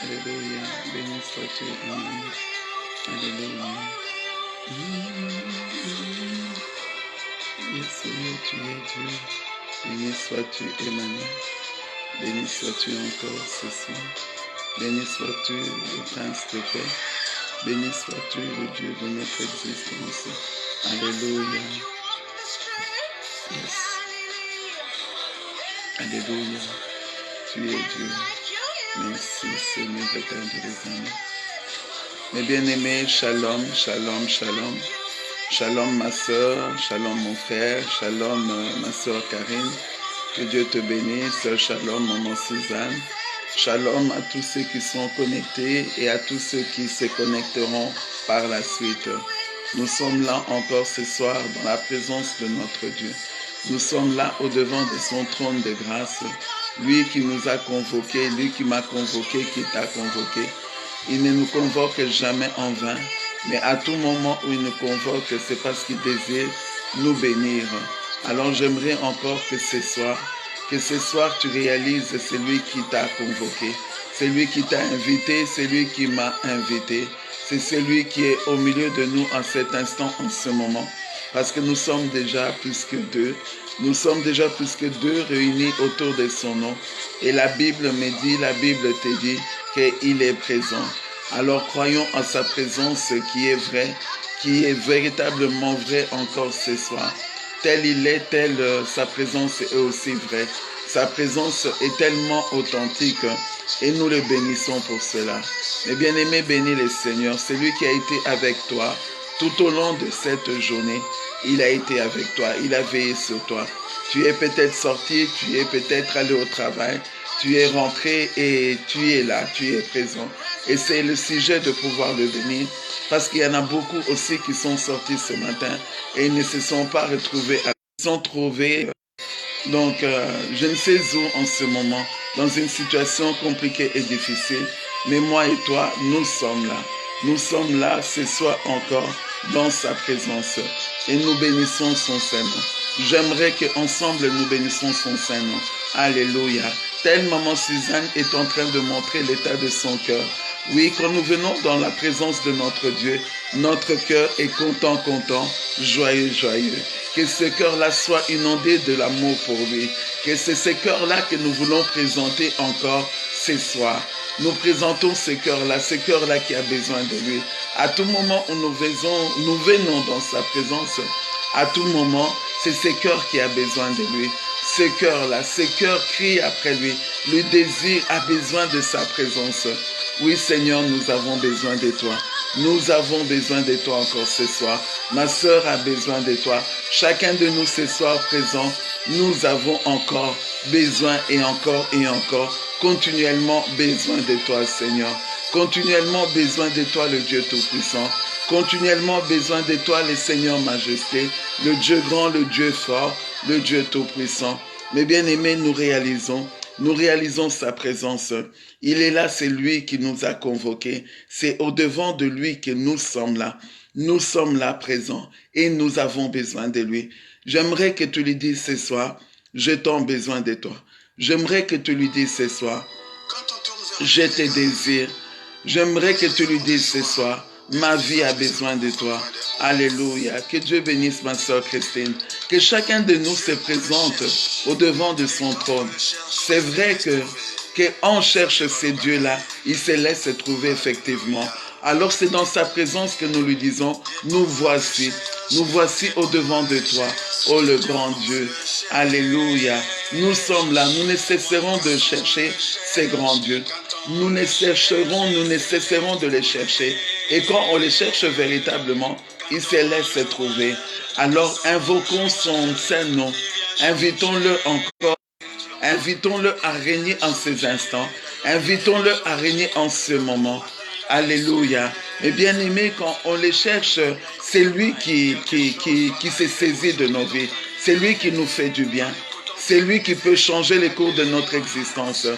Alléluia, béni sois-tu, Amen. Alléluia. Yes, Seigneur, tu es Dieu. Béni sois-tu, Emmanuel. Béni sois-tu encore ce soir. Béni sois-tu, le Prince de paix. Béni sois-tu, le Dieu de notre existence. Alléluia. Yes. Alléluia. Tu es Dieu. Merci, Seigneur, d'étendre les années. Mes bien-aimés, shalom, shalom, shalom. Shalom ma soeur, shalom mon frère, shalom ma soeur Karine. Que Dieu te bénisse, shalom maman Suzanne. Shalom à tous ceux qui sont connectés et à tous ceux qui se connecteront par la suite. Nous sommes là encore ce soir dans la présence de notre Dieu. Nous sommes là au-devant de son trône de grâce. Lui qui nous a convoqués, lui qui m'a convoqué, qui t'a convoqué. Il ne nous convoque jamais en vain, mais à tout moment où il nous convoque, c'est parce qu'il désire nous bénir. Alors j'aimerais encore que ce soir tu réalises c'est lui qui t'a convoqué, c'est lui qui t'a invité, c'est lui qui m'a invité, c'est celui qui est au milieu de nous en cet instant, en ce moment, parce que nous sommes déjà plus que deux. Nous sommes déjà plus que deux réunis autour de son nom. Et la Bible me dit, la Bible te dit qu'il est présent. Alors croyons en sa présence qui est vraie, qui est véritablement vraie encore ce soir. Tel il est, telle sa présence est aussi vraie. Sa présence est tellement authentique et nous le bénissons pour cela. Mais bien-aimé, bénis le Seigneur, c'est lui qui a été avec toi tout au long de cette journée. Il a été avec toi, il a veillé sur toi. Tu es peut-être sorti, tu es peut-être allé au travail, tu es rentré et tu es là, tu es présent. Et c'est le sujet de pouvoir le bénir, parce qu'il y en a beaucoup aussi qui sont sortis ce matin et ils ne se sont pas retrouvés. Ils sont trouvés, donc je ne sais où en ce moment, dans une situation compliquée et difficile. Mais moi et toi, nous sommes là. Nous sommes là ce soir encore dans sa présence et nous bénissons son Saint-Nom. J'aimerais qu'ensemble nous bénissons son Saint-Nom. Alléluia. Telle maman Suzanne est en train de montrer l'état de son cœur. Oui, quand nous venons dans la présence de notre Dieu, notre cœur est content, joyeux, joyeux. Que ce cœur-là soit inondé de l'amour pour lui. Que c'est ce cœur-là que nous voulons présenter encore ce soir. Nous présentons ce cœur-là qui a besoin de lui. À tout moment où nous venons dans sa présence, à tout moment, c'est ce cœur qui a besoin de lui. Ce cœur-là, ce cœur crie après lui. Le désir a besoin de sa présence. Oui, Seigneur, nous avons besoin de toi. Nous avons besoin de toi encore ce soir. Ma sœur a besoin de toi. Chacun de nous ce soir présent, nous avons encore besoin et encore continuellement besoin de toi, Seigneur. Continuellement besoin de toi, le Dieu Tout-Puissant. Continuellement besoin de toi, le Seigneur Majesté, le Dieu grand, le Dieu fort, le Dieu Tout-Puissant. Mais bien-aimés, nous réalisons, nous réalisons sa présence. Il est là, c'est lui qui nous a convoqués. C'est au-devant de lui que nous sommes là. Nous sommes là présents et nous avons besoin de lui. J'aimerais que tu lui dises ce soir, je t'ai besoin de toi. J'aimerais que tu lui dises ce soir, je te désire. J'aimerais que tu lui dises ce soir, ma vie a besoin de toi. Alléluia. Que Dieu bénisse ma soeur Christine. Que chacun de nous se présente au devant de son trône. C'est vrai qu'on cherche ces dieux-là. Il se laisse trouver effectivement. Alors c'est dans sa présence que nous lui disons, nous voici au devant de toi, oh le grand Dieu. Alléluia. Nous sommes là, nous ne cesserons de chercher ces grands dieux. Nous ne cesserons de les chercher. Et quand on les cherche véritablement, il se laisse trouver. Alors invoquons son saint nom. Invitons-le encore. Invitons-le à régner en ces instants. Invitons-le à régner en ce moment. Alléluia. Mais bien aimé, quand on les cherche, c'est lui qui se saisit de nos vies. C'est lui qui nous fait du bien. C'est lui qui peut changer les cours de notre existence.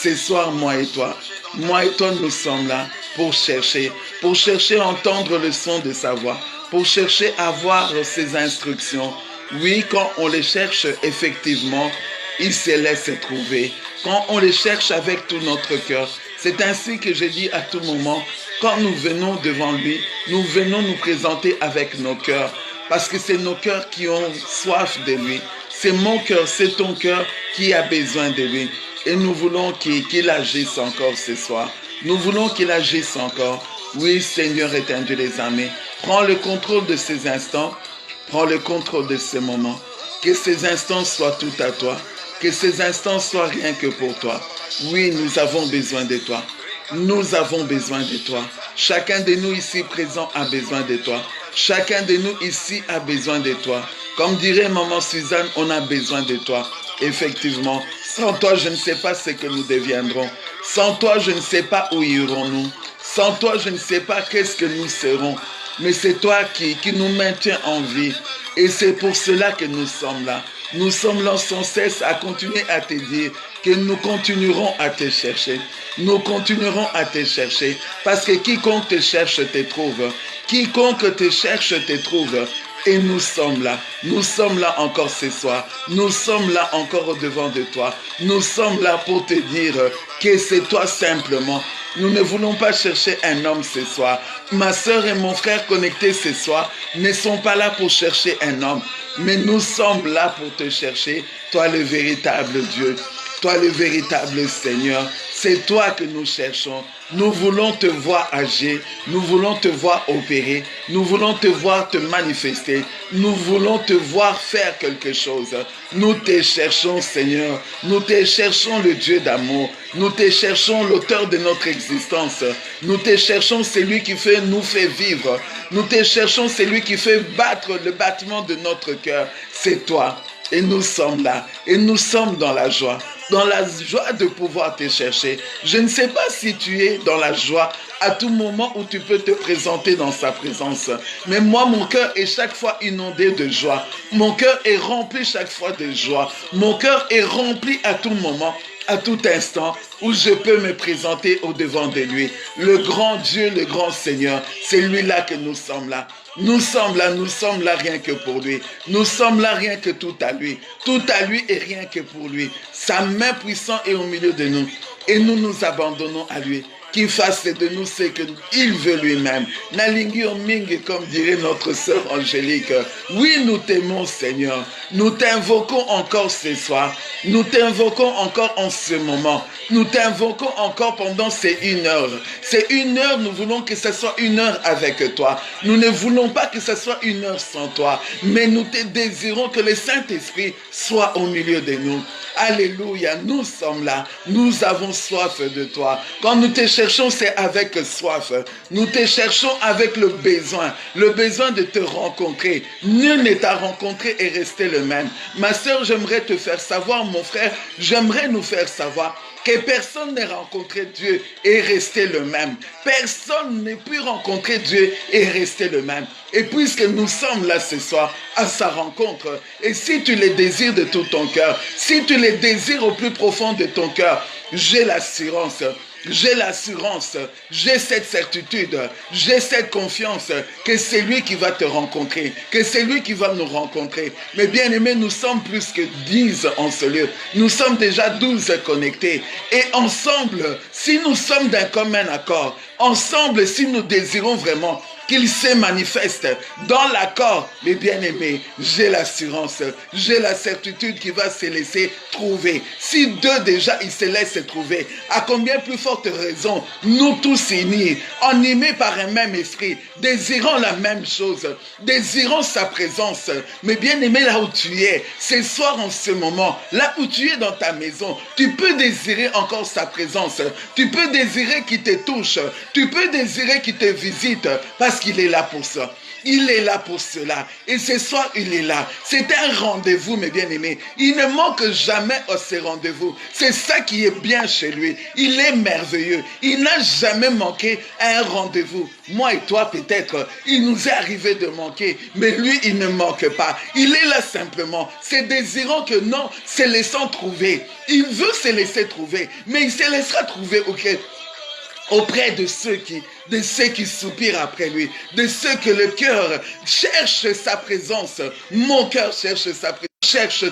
Ce soir, moi et toi, nous sommes là pour chercher à entendre le son de sa voix, pour chercher à voir ses instructions. Oui, quand on les cherche effectivement, il se laisse trouver. Quand on les cherche avec tout notre cœur, c'est ainsi que je dis à tout moment, quand nous venons devant lui, nous venons nous présenter avec nos cœurs, parce que c'est nos cœurs qui ont soif de lui. C'est mon cœur, c'est ton cœur qui a besoin de lui. Et nous voulons qu'il agisse encore ce soir. Nous voulons qu'il agisse encore. Oui, Seigneur éternel des armées, prends le contrôle de ces instants, prends le contrôle de ces moments. Que ces instants soient tout à toi. Que ces instants soient rien que pour toi. Oui, nous avons besoin de toi. Nous avons besoin de toi. Chacun de nous ici présent a besoin de toi. Chacun de nous ici a besoin de toi. Comme dirait maman Suzanne, on a besoin de toi. Effectivement, sans toi, je ne sais pas ce que nous deviendrons. Sans toi, je ne sais pas où irons-nous. Sans toi, je ne sais pas qu'est-ce que nous serons. Mais c'est toi qui nous maintiens en vie. Et c'est pour cela que nous sommes là. Nous sommes là sans cesse à continuer à te dire que nous continuerons à te chercher. Nous continuerons à te chercher. Parce que quiconque te cherche te trouve. Quiconque te cherche te trouve. Et nous sommes là. Nous sommes là encore ce soir. Nous sommes là encore au devant de toi. Nous sommes là pour te dire que c'est toi simplement. Nous ne voulons pas chercher un homme ce soir. Ma soeur et mon frère connectés ce soir ne sont pas là pour chercher un homme. Mais nous sommes là pour te chercher. Toi le véritable Dieu. Toi le véritable Seigneur. C'est toi que nous cherchons. Nous voulons te voir agir. Nous voulons te voir opérer. Nous voulons te voir te manifester. Nous voulons te voir faire quelque chose. Nous te cherchons, Seigneur. Nous te cherchons, le Dieu d'amour. Nous te cherchons, l'auteur de notre existence. Nous te cherchons, celui qui nous fait vivre. Nous te cherchons, celui qui fait battre le battement de notre cœur. C'est toi. Et nous sommes là. Et nous sommes dans la joie. Dans la joie de pouvoir te chercher. Je ne sais pas si tu es dans la joie à tout moment où tu peux te présenter dans sa présence. Mais moi, mon cœur est chaque fois inondé de joie. Mon cœur est rempli chaque fois de joie. Mon cœur est rempli à tout moment, à tout instant où je peux me présenter au devant de lui. Le grand Dieu, le grand Seigneur, c'est lui-là que nous sommes là. Nous sommes là rien que pour lui. Nous sommes là rien que tout à lui. Tout à lui et rien que pour lui. Sa main puissante est au milieu de nous. Et nous nous abandonnons à lui. Qu'il fasse de nous ce qu'il veut lui-même. Nalingi Omingue, comme dirait notre sœur Angélique. Oui, nous t'aimons, Seigneur. Nous t'invoquons encore ce soir. Nous t'invoquons encore en ce moment. Nous t'invoquons encore pendant ces 1 heure. C'est 1 heure, nous voulons que ce soit 1 heure avec toi. Nous ne voulons pas que ce soit 1 heure sans toi. Mais nous te désirons que le Saint-Esprit soit au milieu de nous. Alléluia, nous sommes là. Nous avons soif de toi. Quand nous te cherchons, c'est avec soif. Nous te cherchons avec le besoin de te rencontrer. Nul ne t'a rencontré et resté le même. Ma sœur, j'aimerais te faire savoir, mon frère, j'aimerais nous faire savoir Que personne n'ait rencontré Dieu et resté le même. Personne n'ait pu rencontrer Dieu et rester le même. Et puisque nous sommes là ce soir à sa rencontre, et si tu les désires de tout ton cœur, si tu les désires au plus profond de ton cœur, j'ai l'assurance, j'ai cette certitude, j'ai cette confiance que c'est lui qui va te rencontrer, que c'est lui qui va nous rencontrer. Mais bien aimés, nous sommes plus que 10 en ce lieu. Nous sommes déjà 12 connectés. Et ensemble, si nous sommes d'un commun accord, ensemble, si nous désirons vraiment qu'il se manifeste dans l'accord, mes bien-aimés, j'ai l'assurance, j'ai la certitude qu'il va se laisser trouver. Si deux déjà, ils se laissent trouver, à combien plus forte raison, nous tous unis, animés par un même esprit, désirons la même chose, désirons sa présence. Mais bien-aimé, là où tu es, ce soir en ce moment, là où tu es dans ta maison, tu peux désirer encore sa présence, tu peux désirer qu'il te touche, tu peux désirer qu'il te visite, parce qu'il est là pour ça. Il est là pour cela. Et ce soir, il est là. C'est un rendez-vous, mes bien-aimés. Il ne manque jamais à ce rendez-vous. C'est ça qui est bien chez lui. Il est merveilleux. Il n'a jamais manqué à un rendez-vous. Moi et toi, peut-être, il nous est arrivé de manquer. Mais lui, il ne manque pas. Il est là simplement. C'est désirant que non, se laissant trouver. Il veut se laisser trouver. Mais il se laissera trouver, ok, auprès de ceux qui soupirent après lui, de ceux que le cœur cherche sa présence. Mon cœur cherche sa présence. Cherche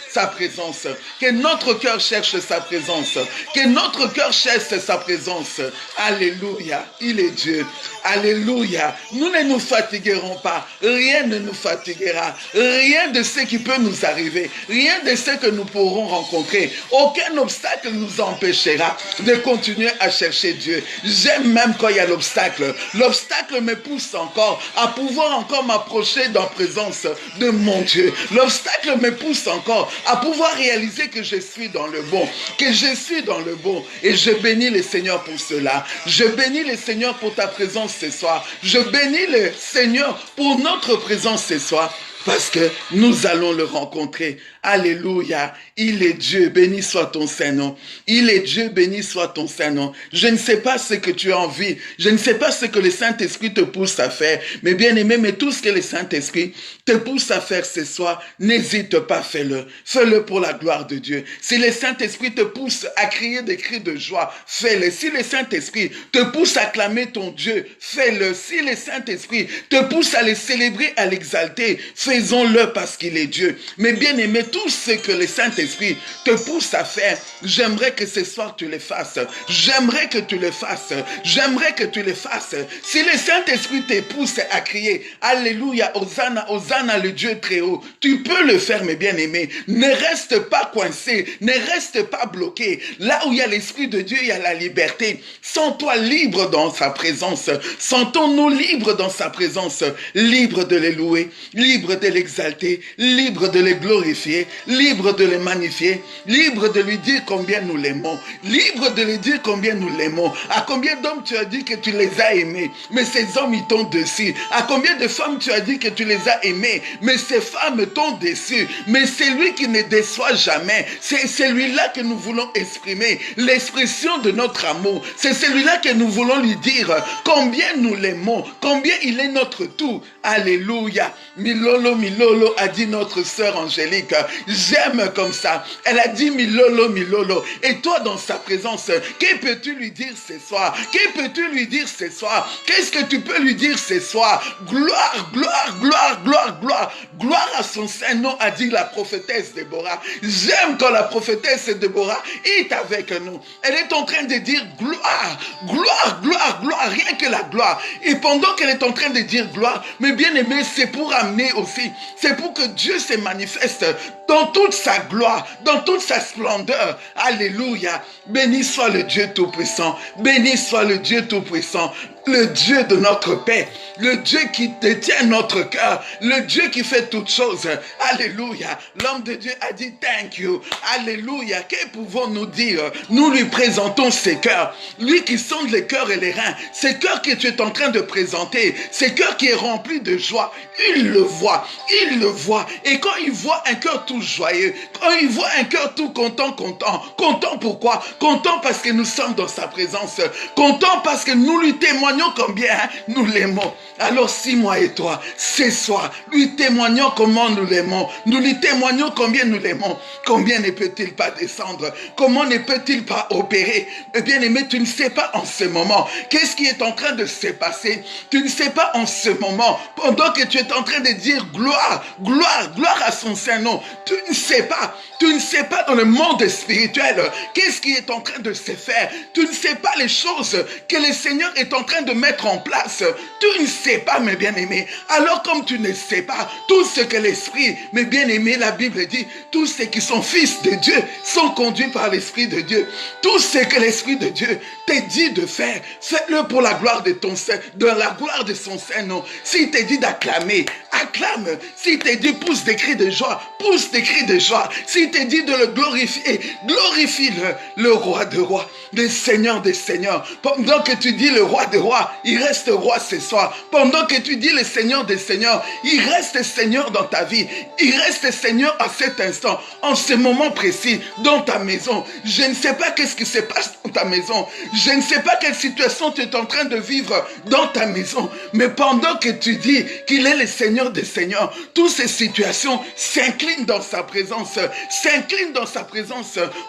sa présence. Que notre cœur cherche sa présence. Que notre cœur cherche sa présence. Alléluia. Il est Dieu. Alléluia. Nous ne nous fatiguerons pas. Rien ne nous fatiguera. Rien de ce qui peut nous arriver. Rien de ce que nous pourrons rencontrer. Aucun obstacle nous empêchera de continuer à chercher Dieu. J'aime même quand il y a l'obstacle. L'obstacle me pousse encore à pouvoir encore m'approcher dans la présence de mon Dieu. L'obstacle me pousse encore à pouvoir réaliser que je suis dans le bon, que je suis dans le bon. Et je bénis le Seigneur pour cela. Je bénis le Seigneur pour ta présence ce soir. Je bénis le Seigneur pour notre présence ce soir. Parce que nous allons le rencontrer. Alléluia. Il est Dieu, béni soit ton Saint-Nom. Il est Dieu, béni soit ton Saint-Nom. Je ne sais pas ce que tu as envie. Je ne sais pas ce que le Saint-Esprit te pousse à faire. Mais bien aimé, mais tout ce que le Saint-Esprit te pousse à faire ce soir, n'hésite pas, fais-le. Fais-le pour la gloire de Dieu. Si le Saint-Esprit te pousse à crier des cris de joie, fais-le. Si le Saint-Esprit te pousse à clamer ton Dieu, fais-le. Si le Saint-Esprit te pousse à le célébrer, à l'exalter, faisons-le parce qu'il est Dieu. Mais bien aimé, tout ce que le Saint-Esprit te pousse à faire, j'aimerais que ce soir tu le fasses. J'aimerais que tu le fasses. J'aimerais que tu le fasses. Si le Saint-Esprit te pousse à crier, Alléluia, Hosanna, Hosanna, le Dieu très haut, tu peux le faire, mes bien-aimés. Ne reste pas coincé, ne reste pas bloqué. Là où il y a l'Esprit de Dieu, il y a la liberté. Sens-toi libre dans sa présence. Sentons-nous libres dans sa présence. Libre de les louer, libre de l'exalter, libre de le glorifier, libre de le magnifier, libre de lui dire combien nous l'aimons, libre de lui dire combien nous l'aimons. À combien d'hommes tu as dit que tu les as aimés, mais ces hommes ils t'ont déçu. À combien de femmes tu as dit que tu les as aimées, mais ces femmes t'ont déçu. Mais c'est lui qui ne déçoit jamais. C'est celui-là que nous voulons exprimer, l'expression de notre amour. C'est celui-là que nous voulons lui dire combien nous l'aimons, combien il est notre tout. Alléluia. Milolo, Milolo, a dit notre sœur Angélique. J'aime comme ça. Elle a dit Milolo, Milolo. Et toi, dans sa présence, que peux-tu lui dire ce soir? Que peux-tu lui dire ce soir? Qu'est-ce que tu peux lui dire ce soir? Gloire, gloire, gloire, gloire, gloire. Gloire à son Saint-Nom, a dit la prophétesse Déborah. J'aime quand la prophétesse Déborah est avec nous. Elle est en train de dire gloire, gloire, gloire, gloire, rien que la gloire. Et pendant qu'elle est en train de dire gloire, mais bien aimé, c'est pour amener aussi, c'est pour que Dieu se manifeste dans toute sa gloire, dans toute sa splendeur. Alléluia. Béni soit le Dieu Tout-Puissant. Béni soit le Dieu Tout-Puissant. Le Dieu de notre paix. Le Dieu qui détient notre cœur. Le Dieu qui fait toutes choses. Alléluia. L'homme de Dieu a dit thank you. Alléluia. Que pouvons-nous dire? Nous lui présentons ses cœurs. Lui qui sonde les cœurs et les reins. Ces cœurs que tu es en train de présenter. Ces cœurs qui est rempli de joie. Il le voit. Il le voit. Et quand il voit un cœur tout tout joyeux, quand il voit un cœur tout content, content pourquoi? Content parce que nous sommes dans sa présence, content parce que nous lui témoignons combien nous l'aimons. Alors si moi et toi, ce soir, lui témoignons comment nous l'aimons, nous lui témoignons combien nous l'aimons, combien ne peut-il pas descendre, comment ne peut-il pas opérer? Eh bien aimé, tu ne sais pas en ce moment, qu'est-ce qui est en train de se passer? Tu ne sais pas en ce moment, pendant que tu es en train de dire gloire, gloire, gloire à son Saint-Nom, tu ne sais pas dans le monde spirituel, qu'est-ce qui est en train de se faire, tu ne sais pas les choses que le Seigneur est en train de mettre en place, tu ne sais pas mes bien-aimés, alors comme tu ne sais pas tout ce que l'Esprit, mes bien-aimés, la Bible dit, tous ceux qui sont fils de Dieu sont conduits par l'Esprit de Dieu, tout ce que l'Esprit de Dieu t'a dit de faire, fais-le pour la gloire de ton Saint, de la gloire de son Saint-Nom. S'il t'a dit d'acclamer, acclame. S'il t'a dit pousse des cris de joie, pousse des cris de joie. S'il t'a dit de le glorifier, glorifie-le, le roi de rois, le Seigneur des seigneurs. Pendant que tu dis le roi des rois, il reste roi ce soir. Pendant que tu dis le Seigneur des seigneurs, il reste Seigneur dans ta vie. Il reste Seigneur à cet instant, en ce moment précis, dans ta maison. Je ne sais pas qu'est-ce qui se passe dans ta maison. Je ne sais pas quelle situation tu es en train de vivre dans ta maison. Mais pendant que tu dis qu'il est le Seigneur des seigneurs, toutes ces situations s'inclinent dans sa présence,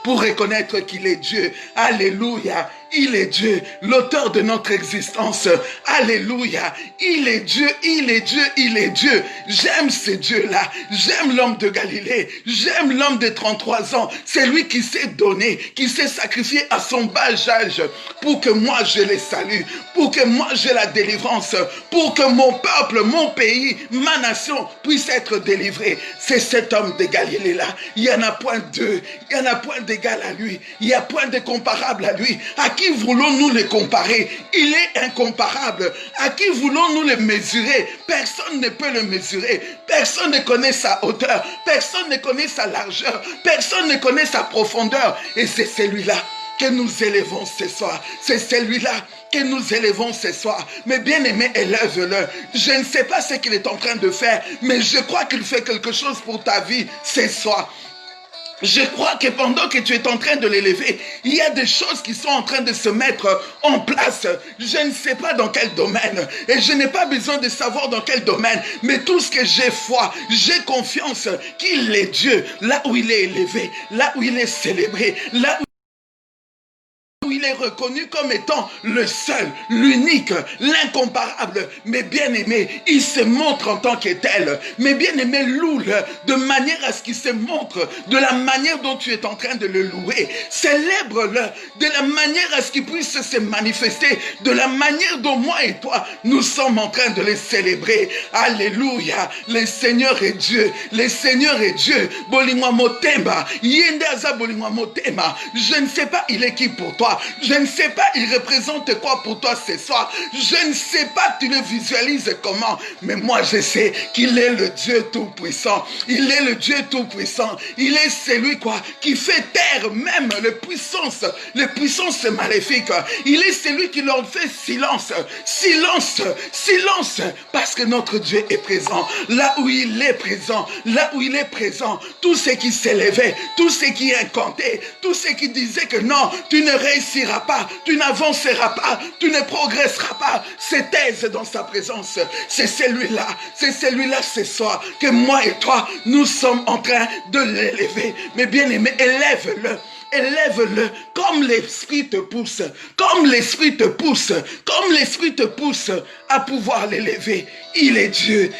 pour reconnaître qu'il est Dieu. Alléluia. Il est Dieu, l'auteur de notre existence. Alléluia. Il est Dieu, il est Dieu, il est Dieu. J'aime ce Dieu-là. J'aime l'homme de Galilée. J'aime l'homme de 33 ans. C'est lui qui s'est donné, qui s'est sacrifié à son bas âge pour que moi je les salue, pour que moi j'ai la délivrance, pour que mon peuple, mon pays, ma nation puisse être délivré. C'est cet homme de Galilée-là. Il n'y en a point deux. Il n'y en a point d'égal à lui. Il n'y a point de comparable à lui. À qui voulons-nous le comparer? Il est incomparable. À qui voulons-nous le mesurer? Personne ne peut le mesurer. Personne ne connaît sa hauteur. Personne ne connaît sa largeur. Personne ne connaît sa profondeur. Et c'est celui-là que nous élevons ce soir. C'est celui-là que nous élevons ce soir. Mais bien-aimé, élève-le. Je ne sais pas ce qu'il est en train de faire, mais je crois qu'il fait quelque chose pour ta vie ce soir. Je crois que pendant que tu es en train de l'élever, il y a des choses qui sont en train de se mettre en place. Je ne sais pas dans quel domaine et je n'ai pas besoin de savoir dans quel domaine, mais tout ce que j'ai foi, j'ai confiance qu'il est Dieu, là où il est élevé, là où il est célébré, là où il est reconnu comme étant le seul, l'unique, l'incomparable. Mais bien aimé, il se montre en tant que tel. Mais bien aimé, loue-le de manière à ce qu'il se montre de la manière dont tu es en train de le louer. Célèbre-le de la manière à ce qu'il puisse se manifester, de la manière dont moi et toi, nous sommes en train de les célébrer. Alléluia. Le Seigneur est Dieu. Le Seigneur est Dieu. Bolingwa motema. Yende aza bolingwa motema. Je ne sais pas il est qui pour toi. Je ne sais pas il représente quoi pour toi ce soir. Je ne sais pas tu le visualises comment. Mais moi je sais qu'il est le Dieu tout-puissant. Il est le Dieu tout-puissant. Il est celui qui fait taire même les puissances maléfiques. Il est celui qui leur fait silence. Silence, silence. Parce que notre Dieu est présent. Là où il est présent. Là où il est présent. Tout ce qui s'élevait. Tout ce qui incantait. Tout ce qui disait que non, tu ne réussiras pas, tu n'avanceras pas, tu ne progresseras pas, se taise dans sa présence. C'est celui-là ce soir que moi et toi, nous sommes en train de l'élever. Mais bien aimé, élève-le. Élève-le comme l'esprit te pousse, comme l'esprit te pousse, comme l'esprit te pousse à pouvoir l'élever. Il est Dieu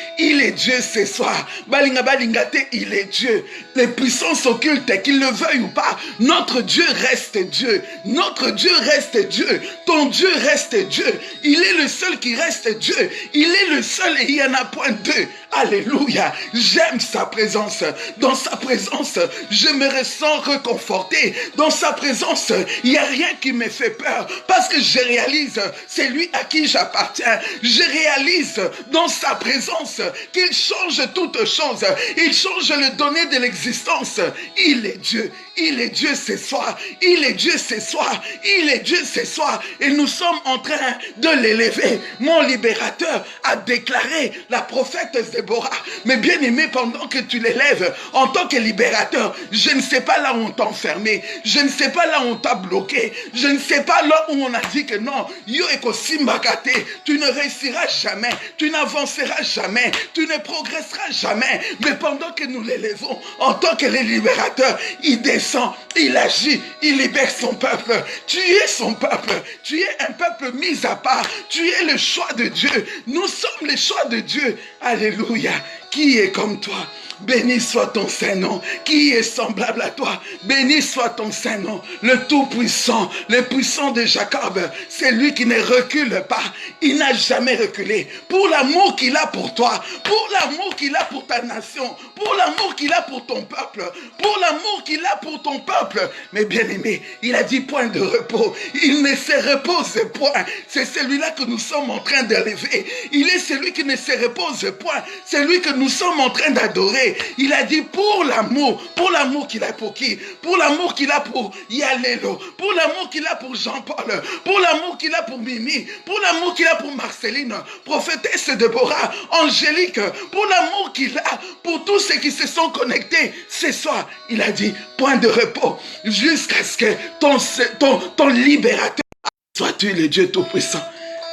ce soir. Balinga balingate, il est Dieu. Les puissances occultes, qu'ils le veuillent ou pas, notre Dieu reste Dieu. Notre Dieu reste Dieu. Ton Dieu reste Dieu. Il est le seul qui reste Dieu. Il est le seul et il n'y en a point deux. Alléluia. J'aime sa présence. Dans sa présence, je me ressens reconforté. Dans sa présence, il n'y a rien qui me fait peur parce que je réalise c'est lui à qui j'appartiens. Je réalise dans sa présence qu'il change toutes choses. Il change le donné de l'existence. Il est Dieu. Il est Dieu ce soir. Il est Dieu ce soir. Il est Dieu ce soir. Et nous sommes en train de l'élever. Mon libérateur a déclaré, la prophète Déborah. Mais bien aimé, pendant que tu l'élèves en tant que libérateur, je ne sais pas là où on t'a enfermé. Je ne sais pas là où on t'a bloqué. Je ne sais pas là où on a dit que non, yo eko simbakate, tu ne réussiras jamais. Tu n'avanceras jamais. Tu ne progresseras jamais. Mais pendant que nous l'élevons en tant que les libérateurs, il descend, il agit, il libère son peuple. Tu es son peuple. Tu es un peuple mis à part. Tu es le choix de Dieu. Nous sommes les choix de Dieu. Alléluia. Qui est comme toi? Béni soit ton Saint-Nom. Qui est semblable à toi? Béni soit ton Saint-Nom. Le Tout-Puissant, le puissant de Jacob, c'est lui qui ne recule pas. Il n'a jamais reculé. Pour l'amour qu'il a pour toi, pour l'amour qu'il a pour ta nation, pour l'amour qu'il a pour ton peuple, pour l'amour qu'il a pour ton peuple. Mais bien aimé, il a dit point de repos. Il ne se repose point. C'est celui-là que nous sommes en train d'élever. Il est celui qui ne se repose point. C'est lui que nous sommes en train d'adorer. Il a dit pour l'amour qu'il a pour qui? Pour l'amour qu'il a pour Yalélo, pour l'amour qu'il a pour Jean-Paul, pour l'amour qu'il a pour Mimi, pour l'amour qu'il a pour Marceline, prophétesse Déborah, Angélique, pour l'amour qu'il a pour tous ceux qui se sont connectés ce soir. Il a dit point de repos jusqu'à ce que ton libérateur, sois-tu le Dieu Tout-Puissant.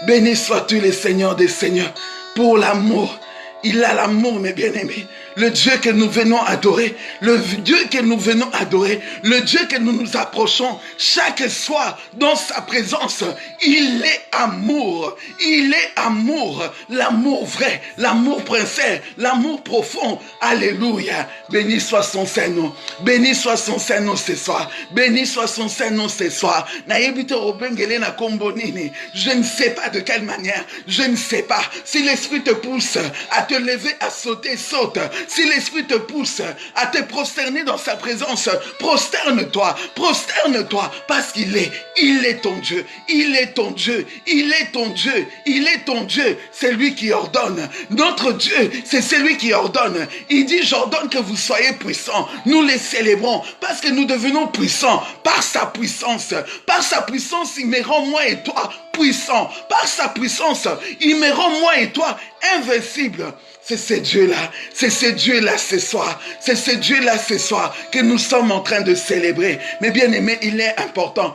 Béni sois-tu le Seigneur des Seigneurs. Pour l'amour, il a l'amour, mes bien-aimés. Le Dieu que nous venons adorer, le Dieu que nous venons adorer, le Dieu que nous nous approchons chaque soir dans sa présence, il est amour, il est amour, l'amour vrai, l'amour sincère, l'amour profond. Alléluia, béni soit son Saint-Nom, béni soit son Saint-Nom ce soir, béni soit son Saint-Nom ce soir. Je ne sais pas de quelle manière, je ne sais pas si l'Esprit te pousse à te lever, à sauter, saute. Si l'Esprit te pousse à te prosterner dans sa présence, prosterne-toi, parce qu'il est ton Dieu, il est ton Dieu, il est ton Dieu, il est ton Dieu, c'est lui qui ordonne. Notre Dieu, c'est celui qui ordonne. Il dit, j'ordonne que vous soyez puissants. Nous les célébrons parce que nous devenons puissants par sa puissance. Par sa puissance, il me rend moi et toi puissants. Par sa puissance, il me rend moi et toi invincibles. C'est ce Dieu-là, c'est ce Dieu-là ce soir, c'est ce Dieu-là ce soir que nous sommes en train de célébrer. Mais bien aimé, il est important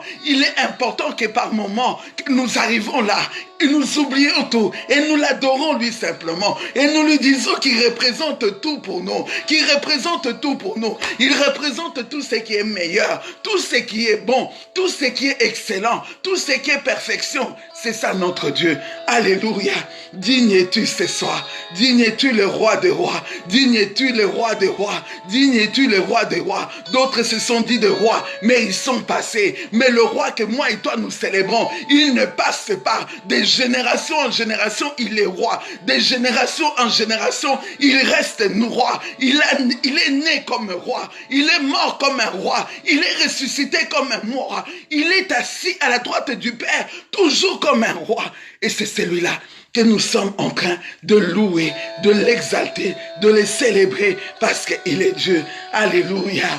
que par moments, que nous arrivons là, et nous oublions tout, et nous l'adorons lui simplement, et nous lui disons qu'il représente tout pour nous, qu'il représente tout pour nous, il représente tout ce qui est meilleur, tout ce qui est bon, tout ce qui est excellent, tout ce qui est perfection. C'est ça notre Dieu. Alléluia. Digne es-tu ce soir. Digne es-tu le roi des rois. Digne es-tu le roi des rois. Digne es-tu le roi des rois. D'autres se sont dit de rois, mais ils sont passés. Mais le roi que moi et toi nous célébrons, il ne passe pas. De génération en génération, il est roi. De génération en génération, il reste roi. Il est né comme un roi. Il est mort comme un roi. Il est ressuscité comme un roi. Il est assis à la droite du Père, toujours comme un roi. Et c'est celui-là que nous sommes en train de louer, de l'exalter, de le célébrer parce qu'il est Dieu. Alléluia.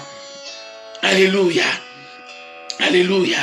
Alléluia. Alléluia.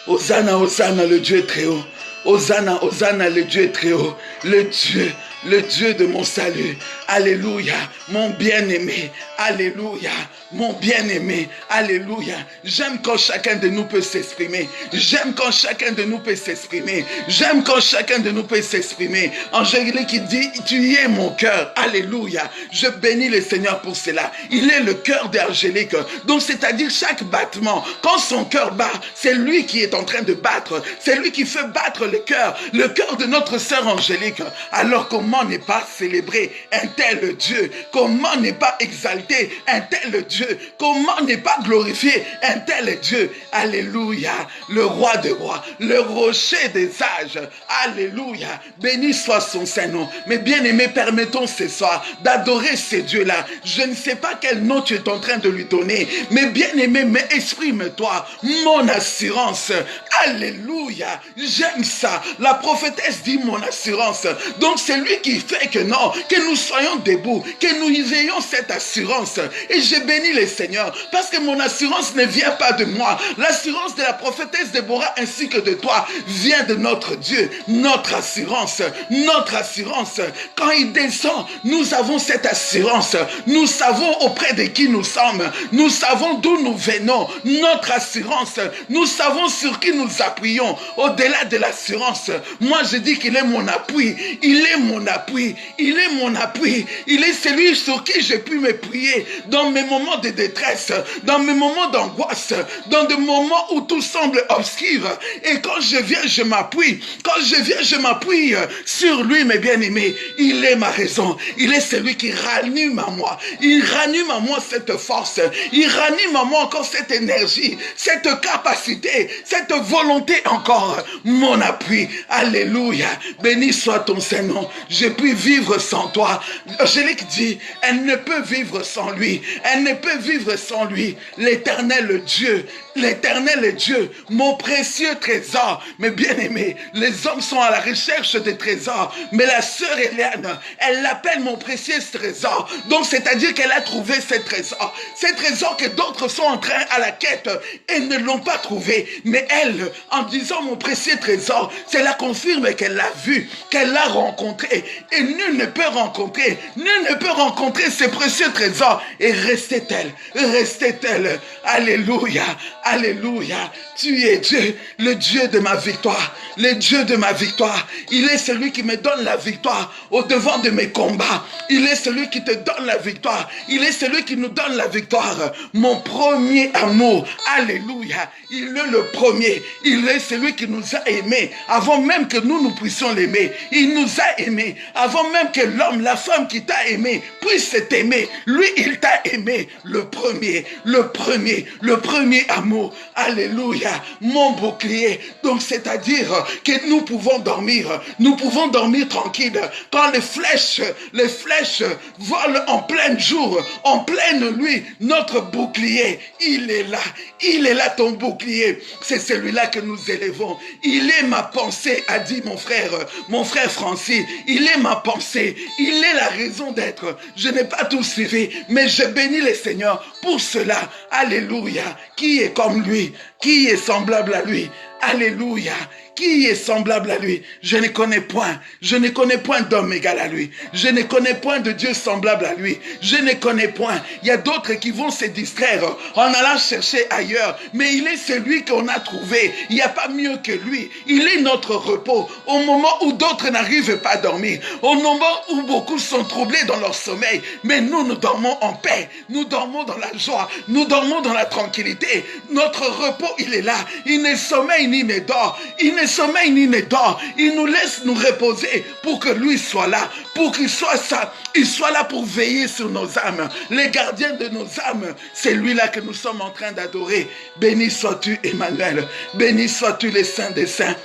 Hosanna, Hosanna, le Dieu très haut. Hosanna, Hosanna, le Dieu très haut. Le Dieu de mon salut. Alléluia, mon bien-aimé. Alléluia, mon bien-aimé. Alléluia. J'aime quand chacun de nous peut s'exprimer. J'aime quand chacun de nous peut s'exprimer. J'aime quand chacun de nous peut s'exprimer. Angélique qui dit, tu es mon cœur. Alléluia. Je bénis le Seigneur pour cela. Il est le cœur d'Angélique. Donc c'est-à-dire chaque battement, quand son cœur bat, c'est lui qui est en train de battre. C'est lui qui fait battre le cœur de notre sœur Angélique. Alors comment ne pas célébrer un tel Dieu? Comment ne pas exalter un tel Dieu? Dieu. Comment ne pas glorifier un tel Dieu? Alléluia. Le roi des rois, le rocher des âges. Alléluia. Béni soit son Saint-Nom. Mais bien-aimés, permettons ce soir d'adorer ce Dieu-là. Je ne sais pas quel nom tu es en train de lui donner, mais bien-aimé, mais exprime-toi. Mon assurance. Alléluia. J'aime ça. La prophétesse dit mon assurance. Donc c'est lui qui fait que non, que nous soyons debout, que nous ayons cette assurance. Et je bénis le Seigneur parce que mon assurance ne vient pas de moi. L'assurance de la prophétesse Déborah ainsi que de toi vient de notre Dieu. Notre assurance, notre assurance. Quand il descend, nous avons cette assurance. Nous savons auprès de qui nous sommes. Nous savons d'où nous venons. Notre assurance. Nous savons sur qui nous appuyons. Au-delà de l'assurance, moi je dis qu'il est mon appui. Il est mon appui. Il est mon appui. Il est celui sur qui j'ai pu m'appuyer dans mes moments de détresse, dans mes moments d'angoisse, dans des moments où tout semble obscur. Et quand je viens, je m'appuie. Quand je viens, je m'appuie sur lui, mes bien-aimés. Il est ma raison. Il est celui qui ranime à moi. Il ranime à moi cette force. Il ranime à moi encore cette énergie, cette capacité, cette volonté encore. Mon appui. Alléluia. Béni soit ton Saint-Nom. Je puis vivre sans toi. Angélique dit, elle ne peut vivre sans lui. Elle ne peut vivre sans lui. L'éternel Dieu. L'éternel Dieu, mon précieux trésor. Mais bien aimé, les hommes sont à la recherche des trésors. Mais la sœur Hélène, elle l'appelle mon précieux trésor. Donc c'est-à-dire qu'elle a trouvé ces trésors. Ces trésors que d'autres sont en train à la quête et ne l'ont pas trouvé. Mais elle, en disant mon précieux trésor, cela confirme qu'elle l'a vu, qu'elle l'a rencontré. Et nul ne peut rencontrer ces précieux trésors. Et restait-elle. Alléluia. Alléluia. Tu es Dieu, le Dieu de ma victoire. Le Dieu de ma victoire. Il est celui qui me donne la victoire au devant de mes combats. Il est celui qui te donne la victoire. Il est celui qui nous donne la victoire. Mon premier amour. Alléluia. Il est le premier. Il est celui qui nous a aimés avant même que nous puissions l'aimer. Il nous a aimés avant même que l'homme, la femme qui t'a aimé puisse t'aimer. Lui, il t'a aimé. Le premier amour. Alléluia. Mon bouclier. Donc, c'est-à-dire que nous pouvons dormir tranquille. Quand les flèches volent en plein jour, en pleine nuit, notre bouclier, il est là ton bouclier. C'est celui-là que nous élevons. Il est ma pensée, a dit mon frère Francis. Il est ma pensée. Il est la raison d'être. Je n'ai pas tout suivi, mais je bénis le Seigneur pour cela. Alléluia. Qui est comme lui? Qui est semblable à lui? Alléluia. Qui est semblable à lui? Je ne connais point d'homme égal à lui. Je ne connais point de Dieu semblable à lui. Je ne connais point. Il y a d'autres qui vont se distraire en allant chercher ailleurs. Mais il est celui qu'on a trouvé. Il n'y a pas mieux que lui. Il est notre repos. Au moment où d'autres n'arrivent pas à dormir. Au moment où beaucoup sont troublés dans leur sommeil. Mais nous dormons en paix. Nous dormons dans la joie. Nous dormons dans la tranquillité. Notre repos, il est là. Il ne sommeille ni ne dort. Il ne sommeille ni ne dort. Il nous laisse nous reposer pour que lui soit là, pour qu'il soit ça. Il soit là pour veiller sur nos âmes. Les gardiens de nos âmes, c'est lui-là que nous sommes en train d'adorer. Béni sois-tu, Emmanuel. Béni sois-tu, les saints des saints.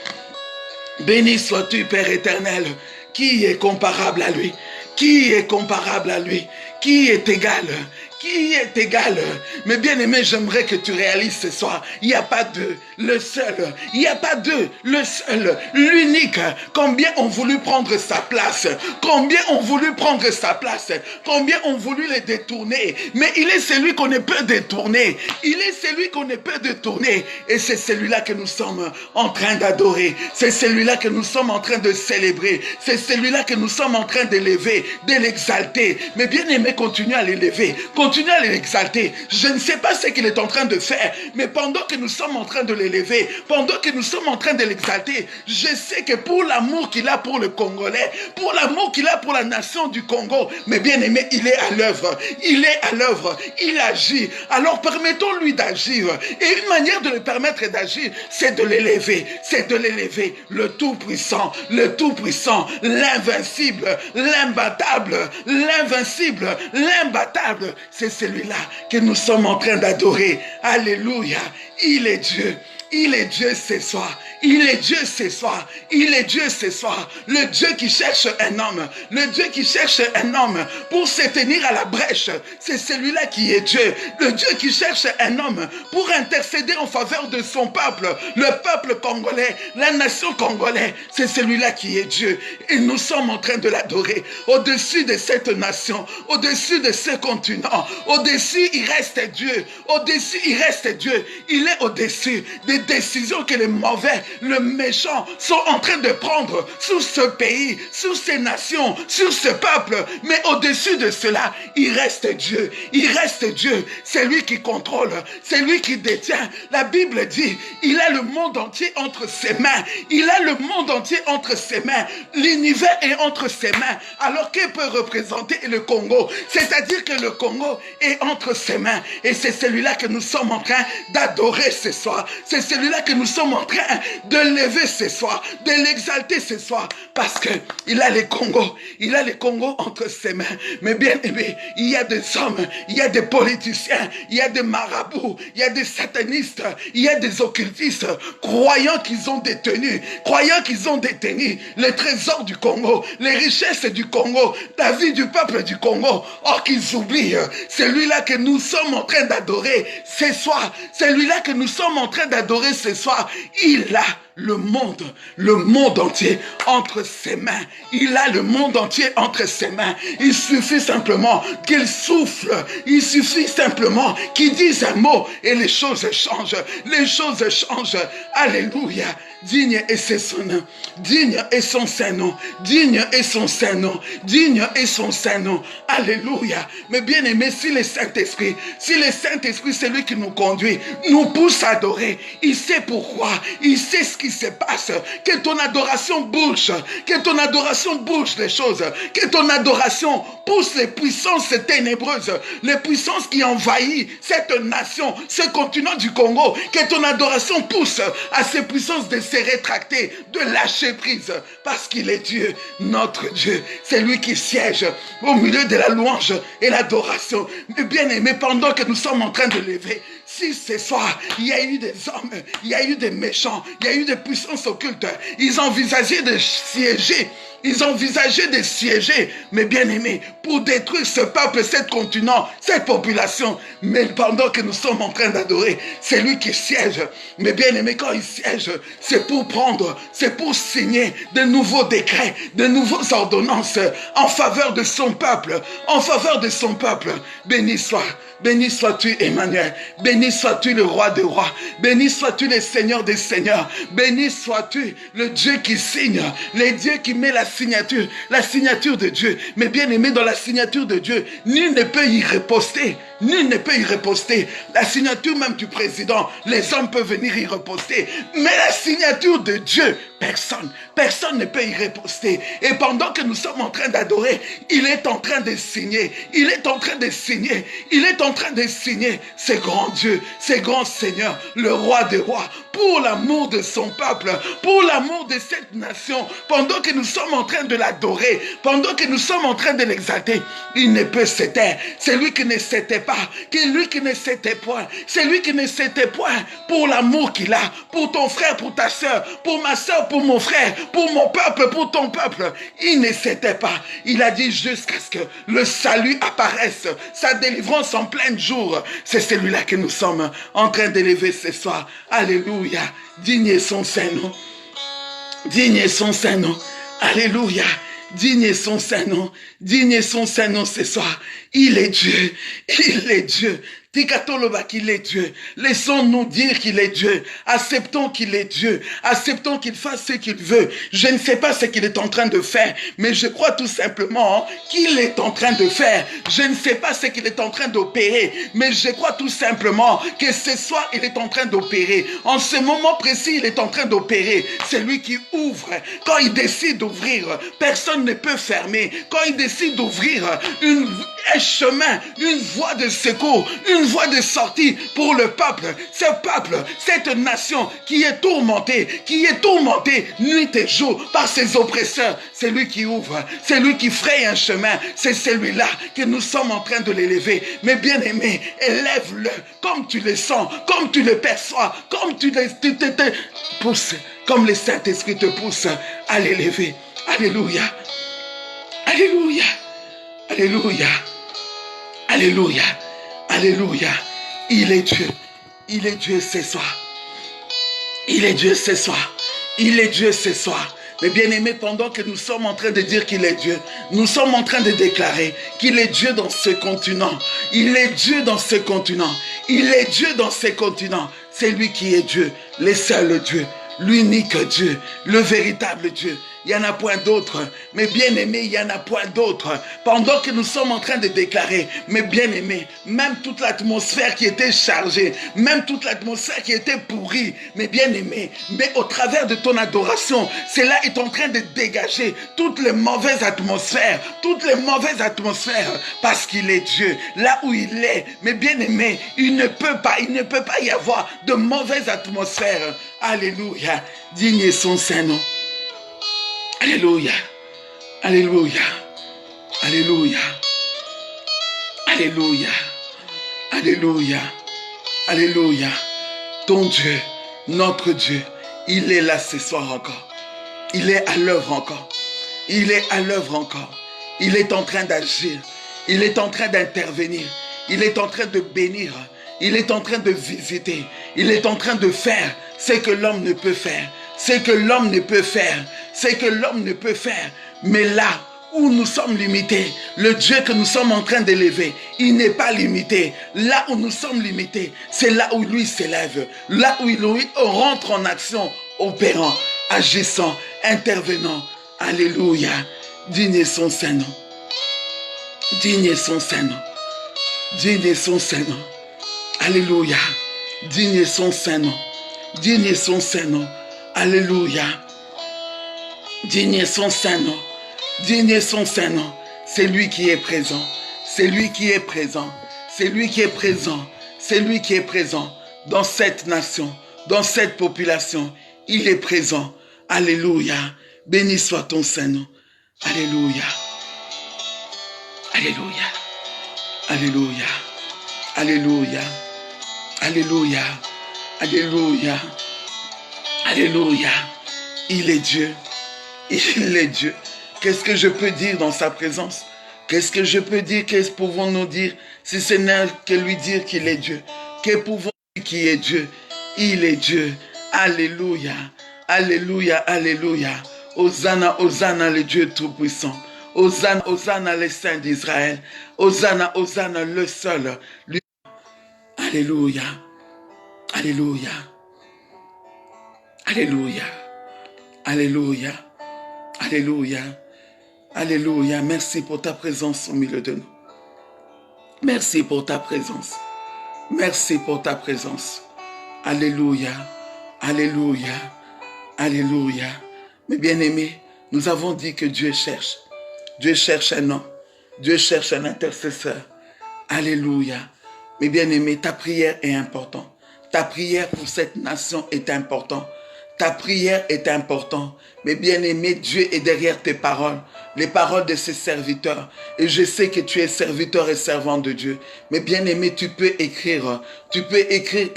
Béni sois-tu, Père éternel. Qui est comparable à lui? Qui est comparable à lui? Qui est égal? Qui est égal? Mais bien aimé, j'aimerais que tu réalises ce soir, il n'y a pas deux, le seul. Il n'y a pas deux, le seul, l'unique. Combien ont voulu prendre sa place? Combien ont voulu prendre sa place? Combien ont voulu les détourner? Mais il est celui qu'on ne peut détourner. Il est celui qu'on ne peut détourner. Et c'est celui-là que nous sommes en train d'adorer. C'est celui-là que nous sommes en train de célébrer. C'est celui-là que nous sommes en train d'élever, de l'exalter. Mais bien aimé, continue à l'élever. Continue à l'exalter. Je ne sais pas ce qu'il est en train de faire, mais pendant que nous sommes en train de l'élever, pendant que nous sommes en train de l'exalter, je sais que pour l'amour qu'il a pour le Congolais, pour l'amour qu'il a pour la nation du Congo, mais bien aimé, il est à l'œuvre. Il est à l'œuvre. Il agit. Alors permettons-lui d'agir. Et une manière de le permettre d'agir, c'est de l'élever. C'est de l'élever. Le Tout-Puissant, l'invincible, l'imbattable, l'invincible, l'imbattable. c'est celui-là que nous sommes en train d'adorer. Alléluia. Il est Dieu. Il est Dieu ce soir. Il est Dieu ce soir. Il est Dieu ce soir. Le Dieu qui cherche un homme. Le Dieu qui cherche un homme pour se tenir à la brèche. C'est celui-là qui est Dieu. Le Dieu qui cherche un homme pour intercéder en faveur de son peuple. Le peuple congolais, la nation congolaise. C'est celui-là qui est Dieu. Et nous sommes en train de l'adorer. Au-dessus de cette nation. Au-dessus de ce continent. Au-dessus, il reste Dieu. Au-dessus, il reste Dieu. Il est au-dessus des décisions que les mauvais, le méchant sont en train de prendre sur ce pays, sur ces nations, sur ce peuple. Mais au-dessus de cela, il reste Dieu. Il reste Dieu. C'est lui qui contrôle. C'est lui qui détient. La Bible dit, il a le monde entier entre ses mains. Il a le monde entier entre ses mains. L'univers est entre ses mains. Alors que peut représenter le Congo? C'est-à-dire que le Congo est entre ses mains. Et c'est celui-là que nous sommes en train d'adorer ce soir. C'est celui-là que nous sommes en train de lever ce soir, de l'exalter ce soir, parce que il a les Congos, il a les Congos entre ses mains. Mais bien aimé, il y a des hommes, il y a des politiciens, il y a des marabouts, il y a des satanistes, il y a des occultistes, croyant qu'ils ont détenu les trésors du Congo, les richesses du Congo, la vie du peuple du Congo. Or qu'ils oublient celui-là que nous sommes en train d'adorer ce soir, celui-là que nous sommes en train d'adorer ce soir. Il a le monde entier entre ses mains. Il a le monde entier entre ses mains. Il suffit simplement qu'il souffle. Il suffit simplement qu'il dise un mot et les choses changent. Les choses changent. Alléluia. Digne est son nom. Digne est son saint nom. Digne est son saint nom. Digne est son saint nom. Alléluia. Mais bien aimé, si le Saint-Esprit, c'est lui qui nous conduit, nous pousse à adorer. Il sait pourquoi. Il sait ce qui se passe. Que ton adoration bouge. Que ton adoration bouge les choses. Que ton adoration pousse les puissances ténébreuses. Les puissances qui envahissent cette nation, ce continent du Congo. Que ton adoration pousse à ces puissances de se rétracter, de lâcher prise. Parce qu'il est Dieu, notre Dieu. C'est lui qui siège au milieu de la louange et l'adoration. Mais bien aimé, pendant que nous sommes en train de lever, si ce soir, il y a eu des hommes, il y a eu des méchants, il y a eu des puissances occultes, ils envisageaient de siéger. Ils envisageaient de siéger, mais bien aimé, pour détruire ce peuple, ce continent, cette population. Mais pendant que nous sommes en train d'adorer, c'est lui qui siège. Mais bien aimé, quand il siège, c'est pour prendre, c'est pour signer de nouveaux décrets, de nouvelles ordonnances en faveur de son peuple, en faveur de son peuple. Béni sois-tu Emmanuel, béni sois-tu le roi des rois, béni sois-tu le Seigneur des seigneurs, béni sois-tu le Dieu qui signe, le Dieu qui met la signature de Dieu. Mais bien aimé, dans la signature de Dieu, nul ne peut y riposter. Nul ne peut y riposter. La signature même du président, les hommes peuvent venir y riposter. Mais la signature de Dieu, personne ne peut y riposter. Et pendant que nous sommes en train d'adorer, il est en train de signer. Il est en train de signer. Il est en train de signer ce grand Dieu, ce grand Seigneur, le roi des rois, pour l'amour de son peuple, pour l'amour de cette nation. Pendant que nous sommes en train de l'adorer, pendant que nous sommes en train de l'exalter, il ne peut se taire. C'est lui qui ne s'était pas, c'est lui qui ne s'était point, c'est lui qui ne s'était point pour l'amour qu'il a, pour ton frère, pour ta soeur, pour ma soeur, pour mon frère, pour mon peuple, pour ton peuple. Il ne s'était pas. Il a dit jusqu'à ce que le salut apparaisse, sa délivrance en plein jour. C'est celui-là que nous sommes en train d'élever ce soir. Alléluia. Digne est son saint nom. Digne est son saint nom. Alléluia. Digne est son saint nom. Digne est son saint nom ce soir. Il est Dieu. Il est Dieu. Tikatoloba qu'il est Dieu. Laissons-nous dire qu'il est Dieu. Acceptons qu'il est Dieu. Acceptons qu'il fasse ce qu'il veut. Je ne sais pas ce qu'il est en train de faire, mais je crois tout simplement qu'il est en train de faire. Je ne sais pas ce qu'il est en train d'opérer, mais je crois tout simplement que ce soir, il est en train d'opérer. En ce moment précis, il est en train d'opérer. C'est lui qui ouvre. Quand il décide d'ouvrir, personne ne peut fermer. Quand il décide d'ouvrir un chemin, une voie de secours, une une voie de sortie pour le peuple, cette nation qui est tourmentée nuit et jour par ses oppresseurs. C'est lui qui ouvre, c'est lui qui fraye un chemin, c'est celui-là que nous sommes en train de l'élever. Mais bien-aimé, élève-le comme tu le sens, comme tu le perçois, comme tu te pousses, comme le Saint-Esprit te pousse à l'élever. Alléluia, alléluia, alléluia, alléluia, alléluia. Il est Dieu ce soir. Il est Dieu ce soir. Il est Dieu ce soir. Mais bien aimé, pendant que nous sommes en train de dire qu'il est Dieu, nous sommes en train de déclarer qu'il est Dieu dans ce continent. Il est Dieu dans ce continent. Il est Dieu dans ce continent. C'est lui qui est Dieu, le seul Dieu, l'unique Dieu, le véritable Dieu. Il n'y en a point d'autre. Mais bien aimé, il n'y en a point d'autre. Pendant que nous sommes en train de déclarer, mais bien aimé, même toute l'atmosphère qui était chargée, même toute l'atmosphère qui était pourrie, mais bien aimé, mais au travers de ton adoration, cela est en train de dégager toutes les mauvaises atmosphères, parce qu'il est Dieu, là où il est. Mais bien aimé, il ne peut pas y avoir de mauvaise atmosphère. Alléluia, digne est son Saint-Nom. Alléluia, alléluia, alléluia, alléluia, alléluia, alléluia. Ton Dieu, notre Dieu, il est là ce soir encore. Il est à l'œuvre encore. Il est à l'œuvre encore. Il est en train d'agir. Il est en train d'intervenir. Il est en train de bénir. Il est en train de visiter. Il est en train de faire ce que l'homme ne peut faire. Ce que l'homme ne peut faire. Ce que l'homme ne peut faire. Mais là où nous sommes limités, le Dieu que nous sommes en train d'élever, il n'est pas limité. Là où nous sommes limités, c'est là où lui s'élève. Là où il rentre en action, opérant, agissant, intervenant. Alléluia. Digne est son Saint-Nom. Digne est son Saint-Nom. Digne est son Saint-Nom. Alléluia. Digne est son Saint-Nom. Digne est son Saint-Nom. Alléluia. Digne est son Saint-Nom. Digne est son Saint-Nom. C'est lui qui est présent. C'est lui qui est présent. C'est lui qui est présent. C'est lui qui est présent dans cette nation, dans cette population. Il est présent. Alléluia. Béni soit ton Saint-Nom. Alléluia. Alléluia. Alléluia. Alléluia. Alléluia. Alléluia. Alléluia. Il est Dieu. Il est Dieu. Qu'est-ce que je peux dire dans sa présence? Qu'est-ce que je peux dire? Qu'est-ce que pouvons-nous dire si ce n'est que lui dire qu'il est Dieu? Que pouvons-nous dire qu'il est Dieu? Il est Dieu. Alléluia. Alléluia. Alléluia. Hosanna, Hosanna, le Dieu Tout-Puissant. Hosanna, Hosanna, les saints d'Israël. Hosanna, Hosanna, le seul. Alléluia. Alléluia. Alléluia. Alléluia. Alléluia. Alléluia. Merci pour ta présence au milieu de nous. Merci pour ta présence. Merci pour ta présence. Alléluia. Alléluia. Alléluia. Mes bien-aimés, nous avons dit que Dieu cherche. Dieu cherche un homme. Dieu cherche un intercesseur. Alléluia. Mes bien-aimés, ta prière est importante. Ta prière pour cette nation est importante. Ta prière est importante. Mais bien-aimé, Dieu est derrière tes paroles, les paroles de ses serviteurs. Et je sais que tu es serviteur et servant de Dieu. Mais bien-aimé, tu peux écrire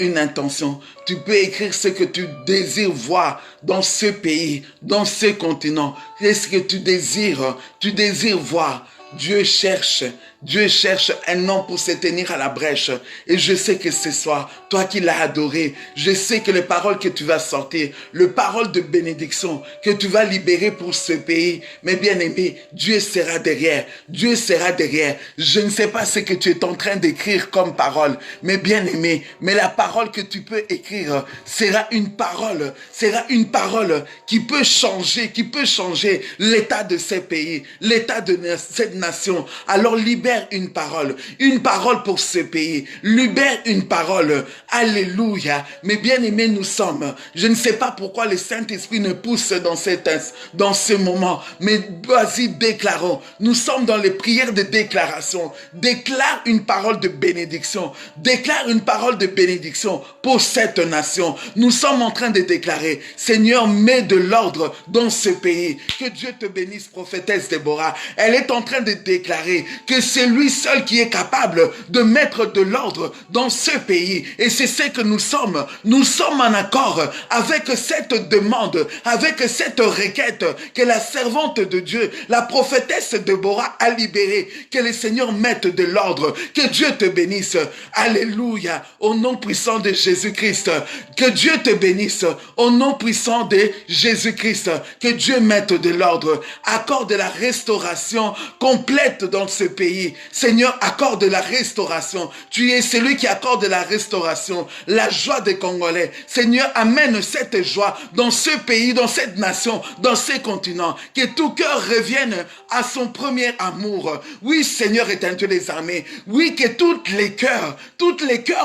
une intention. Tu peux écrire ce que tu désires voir dans ce pays, dans ce continent. Qu'est-ce que tu désires? Tu désires voir. Dieu cherche un homme pour se tenir à la brèche. Et je sais que ce soir, toi qui l'as adoré, je sais que les paroles que tu vas sortir, les paroles de bénédiction que tu vas libérer pour ce pays, mais bien aimé, Dieu sera derrière. Dieu sera derrière. Je ne sais pas ce que tu es en train d'écrire comme parole, mais bien aimé, mais la parole que tu peux écrire sera une parole qui peut changer l'état de ces pays, l'état de cette nation. Alors libère libère une parole pour ce pays, libère une parole, alléluia. Mes bien-aimés, nous sommes, je ne sais pas pourquoi le Saint-Esprit nous pousse dans ce moment, mais vas-y, déclarons, nous sommes dans les prières de déclaration, déclare une parole de bénédiction, déclare une parole de bénédiction pour cette nation. Nous sommes en train de déclarer, Seigneur, mets de l'ordre dans ce pays, que Dieu te bénisse, prophétesse Déborah. Elle est en train de déclarer que c'est lui seul qui est capable de mettre de l'ordre dans ce pays. Et c'est ce que nous sommes. Nous sommes en accord avec cette demande, avec cette requête que la servante de Dieu, la prophétesse Déborah a libérée. Que le Seigneur mette de l'ordre. Que Dieu te bénisse. Alléluia. Au nom puissant de Jésus-Christ. Que Dieu te bénisse. Au nom puissant de Jésus-Christ. Que Dieu mette de l'ordre. Accorde la restauration complète dans ce pays. Seigneur, accorde la restauration. Tu es celui qui accorde la restauration, la joie des Congolais. Seigneur, amène cette joie dans ce pays, dans cette nation, dans ces continents. Que tout cœur revienne à son premier amour. Oui, Seigneur éternel des armées. Oui, que tous les cœurs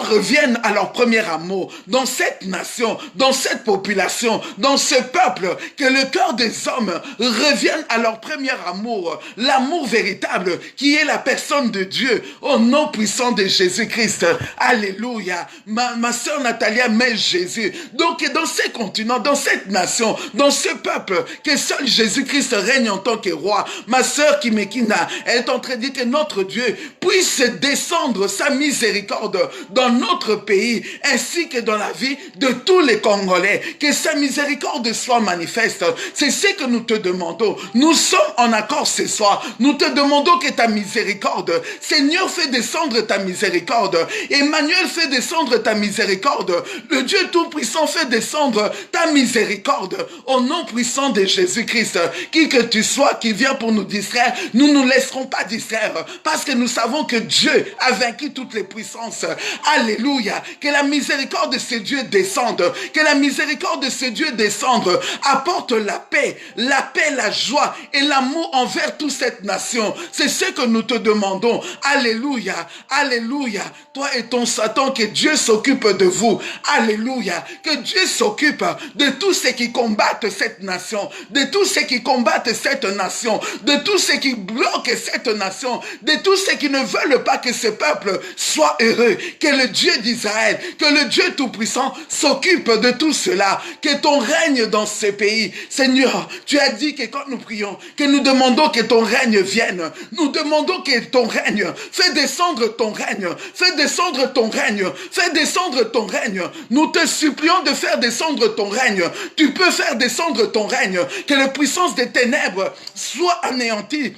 reviennent à leur premier amour. Dans cette nation, dans cette population, dans ce peuple, que le cœur des hommes revienne à leur premier amour, l'amour véritable qui est la personne de Dieu, au nom puissant de Jésus-Christ. Alléluia. Ma sœur Natalia met Jésus. Donc dans ces continents, dans cette nation, dans ce peuple, que seul Jésus-Christ règne en tant que roi. Ma sœur Kimekina, elle est en train de dire que notre Dieu puisse descendre sa miséricorde dans notre pays, ainsi que dans la vie de tous les Congolais. Que sa miséricorde soit manifeste. C'est ce que nous te demandons. Nous sommes en accord ce soir. Nous te demandons que ta miséricorde, Seigneur, fait descendre ta miséricorde. Emmanuel, fait descendre ta miséricorde. Le Dieu Tout-Puissant, fait descendre ta miséricorde. Au nom puissant de Jésus-Christ, qui que tu sois, qui vient pour nous distraire, nous ne nous laisserons pas distraire, parce que nous savons que Dieu a vaincu toutes les puissances. Alléluia. Que la miséricorde de ce Dieu descende. Que la miséricorde de ce Dieu descende. Apporte la paix, la joie et l'amour envers toute cette nation. C'est ce que nous te demandons. Alléluia. Alléluia. Toi et ton Satan, que Dieu s'occupe de vous. Alléluia. Que Dieu s'occupe de tous ceux qui combattent cette nation, de tous ceux qui combattent cette nation, de tous ceux qui bloquent cette nation, de tous ceux qui ne veulent pas que ce peuple soit heureux. Que le Dieu d'Israël, que le Dieu Tout-Puissant s'occupe de tout cela. Que ton règne dans ce pays. Seigneur, tu as dit que quand nous prions, que nous demandons que ton règne vienne. Nous demandons que ton règne, fais descendre ton règne, fais descendre ton règne, fais descendre ton règne. Nous te supplions de faire descendre ton règne. Tu peux faire descendre ton règne. Que les puissances des ténèbres soient anéanties.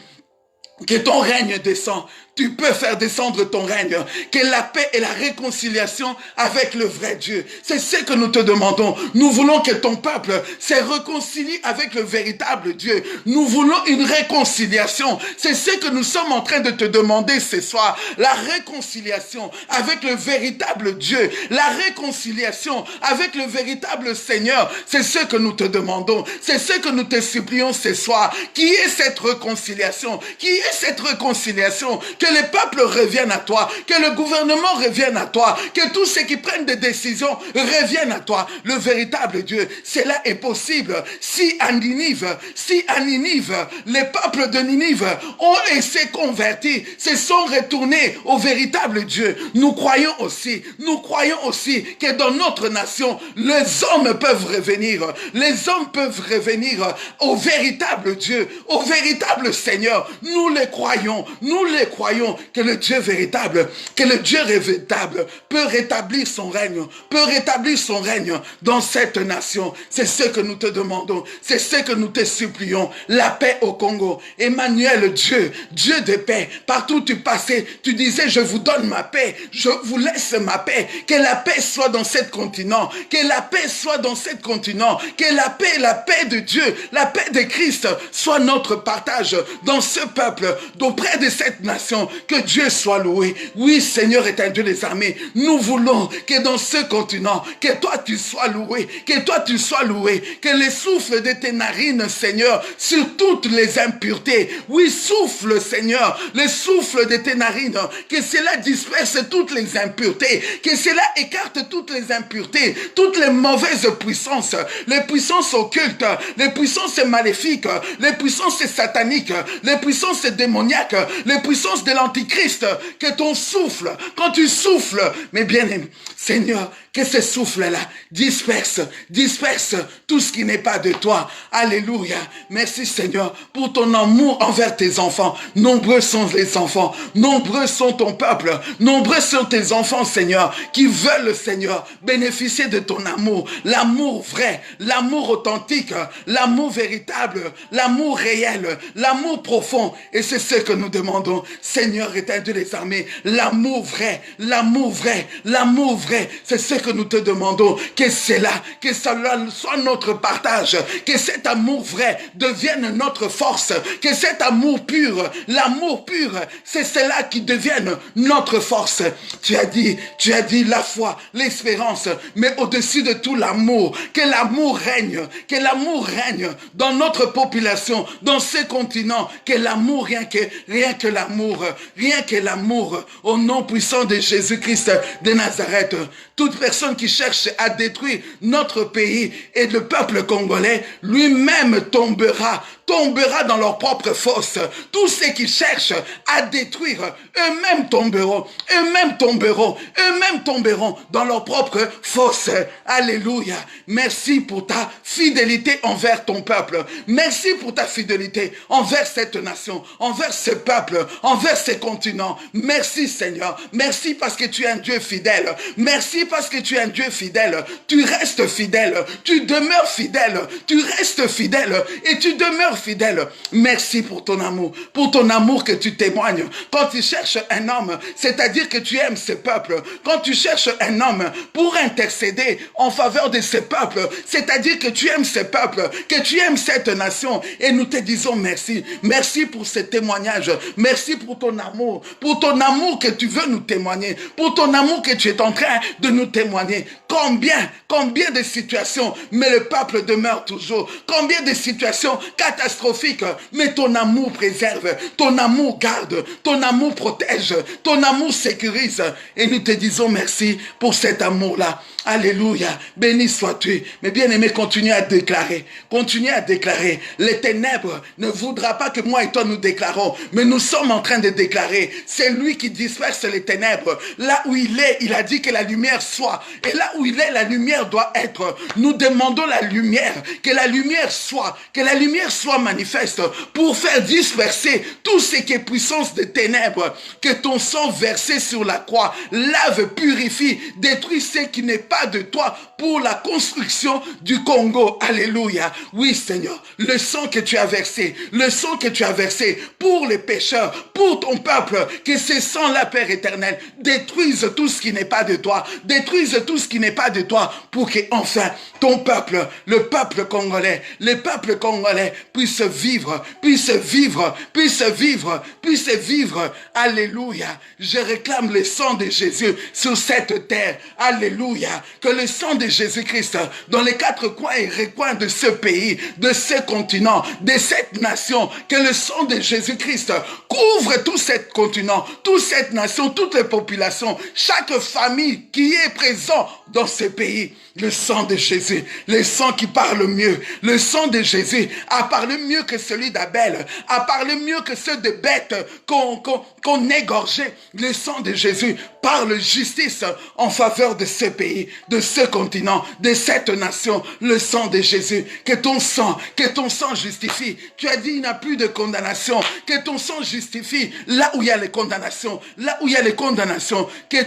Que ton règne descend. Tu peux faire descendre ton règne. Que la paix et la réconciliation avec le vrai Dieu. C'est ce que nous te demandons. Nous voulons que ton peuple se réconcilie avec le véritable Dieu. Nous voulons une réconciliation. C'est ce que nous sommes en train de te demander ce soir. La réconciliation avec le véritable Dieu. La réconciliation avec le véritable Seigneur. C'est ce que nous te demandons. C'est ce que nous te supplions ce soir. Qui est cette réconciliation? Qui est cette réconciliation? Que les peuples reviennent à toi, que le gouvernement revienne à toi, que tous ceux qui prennent des décisions reviennent à toi, le véritable Dieu. Cela est possible si à Ninive, les peuples de Ninive ont été convertis, se sont retournés au véritable Dieu. Nous croyons aussi que dans notre nation, les hommes peuvent revenir au véritable Dieu, au véritable Seigneur. Nous les croyons que le Dieu véritable peut rétablir son règne, dans cette nation. C'est ce que nous te demandons, c'est ce que nous te supplions. La paix au Congo. Emmanuel, Dieu de paix. Partout où tu passais, tu disais, je vous donne ma paix, je vous laisse ma paix. Que la paix soit dans ce continent, que la paix de Dieu, la paix de Christ soit notre partage dans ce peuple, auprès de cette nation. voulons que Dieu soit loué. Oui, Seigneur éternel des armées, nous voulons que dans ce continent, que toi tu sois loué, que toi tu sois loué, que les souffles de tes narines, Seigneur, sur toutes les impuretés, oui, souffle, Seigneur, le souffle de tes narines, que cela disperse toutes les impuretés, que cela écarte toutes les impuretés, toutes les mauvaises puissances, les puissances occultes, les puissances maléfiques, les puissances sataniques, les puissances démoniaques, les puissances de l'antichrist, que ton souffle, quand tu souffles, mes bien-aimés, Seigneur, que ce souffle-là disperse tout ce qui n'est pas de toi. Alléluia. Merci Seigneur pour ton amour envers tes enfants. Nombreux sont les enfants, nombreux sont ton peuple, nombreux sont tes enfants, Seigneur, qui veulent, Seigneur, bénéficier de ton amour. L'amour vrai, l'amour authentique, l'amour véritable, l'amour réel, l'amour profond. Et c'est ce que nous demandons, Seigneur éternel des armées, l'amour vrai, l'amour vrai, l'amour vrai. C'est ce que nous te demandons, que cela soit notre partage, que cet amour vrai devienne notre force, que cet amour pur, l'amour pur, c'est cela qui devienne notre force. Tu as dit la foi, l'espérance, mais au-dessus de tout l'amour, que l'amour règne dans notre population, dans ce continent, que l'amour, rien que l'amour, au nom puissant de Jésus-Christ de Nazareth. Toute personne qui cherche à détruire notre pays et le peuple congolais, lui-même tombera dans leur propre fosse. Tous ceux qui cherchent à détruire, eux-mêmes tomberont dans leur propre fosse. Alléluia. Merci pour ta fidélité envers ton peuple. Merci pour ta fidélité envers cette nation, envers ce peuple, envers ce continent. Merci Seigneur. Merci parce que tu es un Dieu fidèle. Merci parce que tu es un Dieu fidèle. Tu restes fidèle. Tu demeures fidèle. Tu restes fidèle et tu demeures fidèle. Merci pour ton amour que tu témoignes. Quand tu cherches un homme, c'est-à-dire que tu aimes ce peuple. Quand tu cherches un homme pour intercéder en faveur de ce peuple, c'est-à-dire que tu aimes ce peuple, que tu aimes cette nation. Et nous te disons merci. Merci pour ce témoignage. Merci pour ton amour que tu veux nous témoigner, pour ton amour que tu es en train de nous témoigner. Combien de situations, mais le peuple demeure toujours. Combien de situations catastrophiques, mais ton amour préserve, ton amour garde, ton amour protège, ton amour sécurise. Et nous te disons merci pour cet amour-là. Alléluia. Béni sois-tu. Mais bien-aimé, continue à déclarer. Les ténèbres ne voudra pas que moi et toi nous déclarons, mais nous sommes en train de déclarer. C'est lui qui disperse les ténèbres. Là où il est, il a dit que la lumière soit. Et là où il est, la lumière doit être. Nous demandons la lumière, que la lumière soit manifeste pour faire disperser tout ce qui est puissance de ténèbres. Que ton sang versé sur la croix lave, purifie, détruit ce qui n'est pas de toi pour la construction du Congo. Alléluia. Oui, Seigneur, le sang que tu as versé pour les pécheurs, pour ton peuple, que ce sang-là, Père éternel, détruise tout ce qui n'est pas de toi, pour que enfin ton peuple, le peuple congolais puisse vivre. Alléluia. Je réclame le sang de Jésus sur cette terre. Alléluia. Que le sang de Jésus-Christ dans les quatre coins et recoins de ce pays, de ce continent, de cette nation, que le sang de Jésus-Christ couvre tout ce continent, toute cette nation, toutes les populations, chaque famille qui est présente dans ce pays. Le sang de Jésus, le sang qui parle mieux, le sang de Jésus a parlé mieux que celui d'Abel, a parlé mieux que ceux de bêtes qu'on égorgeait. Le sang de Jésus parle justice en faveur de ce pays, de ce continent, de cette nation. Le sang de Jésus, que ton sang justifie. Tu as dit il n'y a plus de condamnation, que ton sang justifie là où il y a les condamnations, que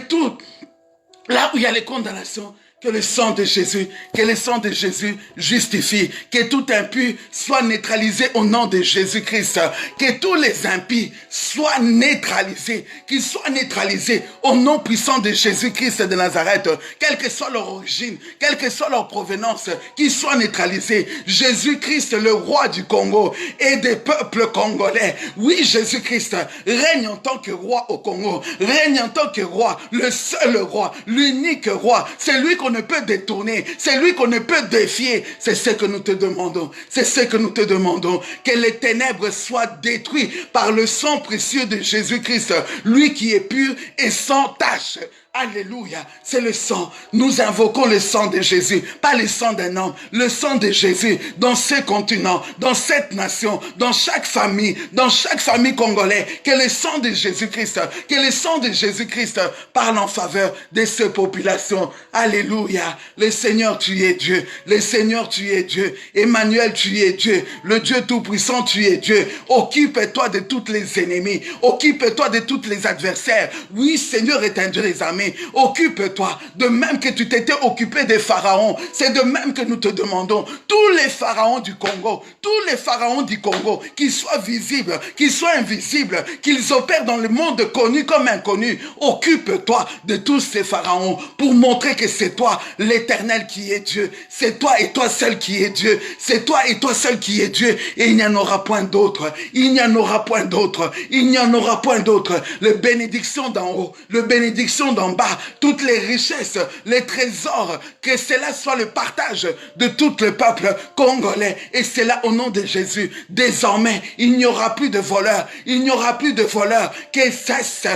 Que le sang de Jésus, que le sang de Jésus justifie, que tout impie soit neutralisé au nom de Jésus-Christ, que tous les impies soient neutralisés, qu'ils soient neutralisés au nom puissant de Jésus-Christ de Nazareth, quelle que soit leur origine, quelle que soit leur provenance, qu'ils soient neutralisés. Jésus-Christ, le roi du Congo et des peuples congolais. Oui, Jésus-Christ règne en tant que roi au Congo, règne en tant que roi, le seul roi, l'unique roi, c'est lui qu'on ne peut détourner, c'est lui qu'on ne peut défier. C'est ce que nous te demandons, c'est ce que nous te demandons, que les ténèbres soient détruites par le sang précieux de Jésus-Christ, lui qui est pur et sans tache. Alléluia, c'est le sang. Nous invoquons le sang de Jésus, pas le sang d'un homme, le sang de Jésus dans ce continent, dans cette nation, dans chaque famille congolaise. Que le sang de Jésus-Christ, que le sang de Jésus-Christ parle en faveur de ces populations. Alléluia, le Seigneur, tu es Dieu. Le Seigneur, tu es Dieu. Emmanuel, tu es Dieu. Le Dieu Tout-Puissant, tu es Dieu. Occupe-toi de tous les ennemis. Occupe-toi de tous les adversaires. Oui, Seigneur, étendue les armées. Occupe-toi, de même que tu t'étais occupé des pharaons, c'est de même que nous te demandons, tous les pharaons du Congo, qu'ils soient visibles, qu'ils soient invisibles, qu'ils opèrent dans le monde connu comme inconnu, occupe-toi de tous ces pharaons pour montrer que c'est toi, l'Éternel, qui est Dieu, c'est toi et toi seul qui est Dieu, c'est toi et toi seul qui est Dieu, et il n'y en aura point d'autre, il n'y en aura point d'autre, il n'y en aura point d'autre, le bénédiction d'en haut, le bénédiction d'en bas, toutes les richesses, les trésors, que cela soit le partage de tout le peuple congolais. Et c'est là au nom de Jésus. Désormais, il n'y aura plus de voleurs. Il n'y aura plus de voleurs. Que cesse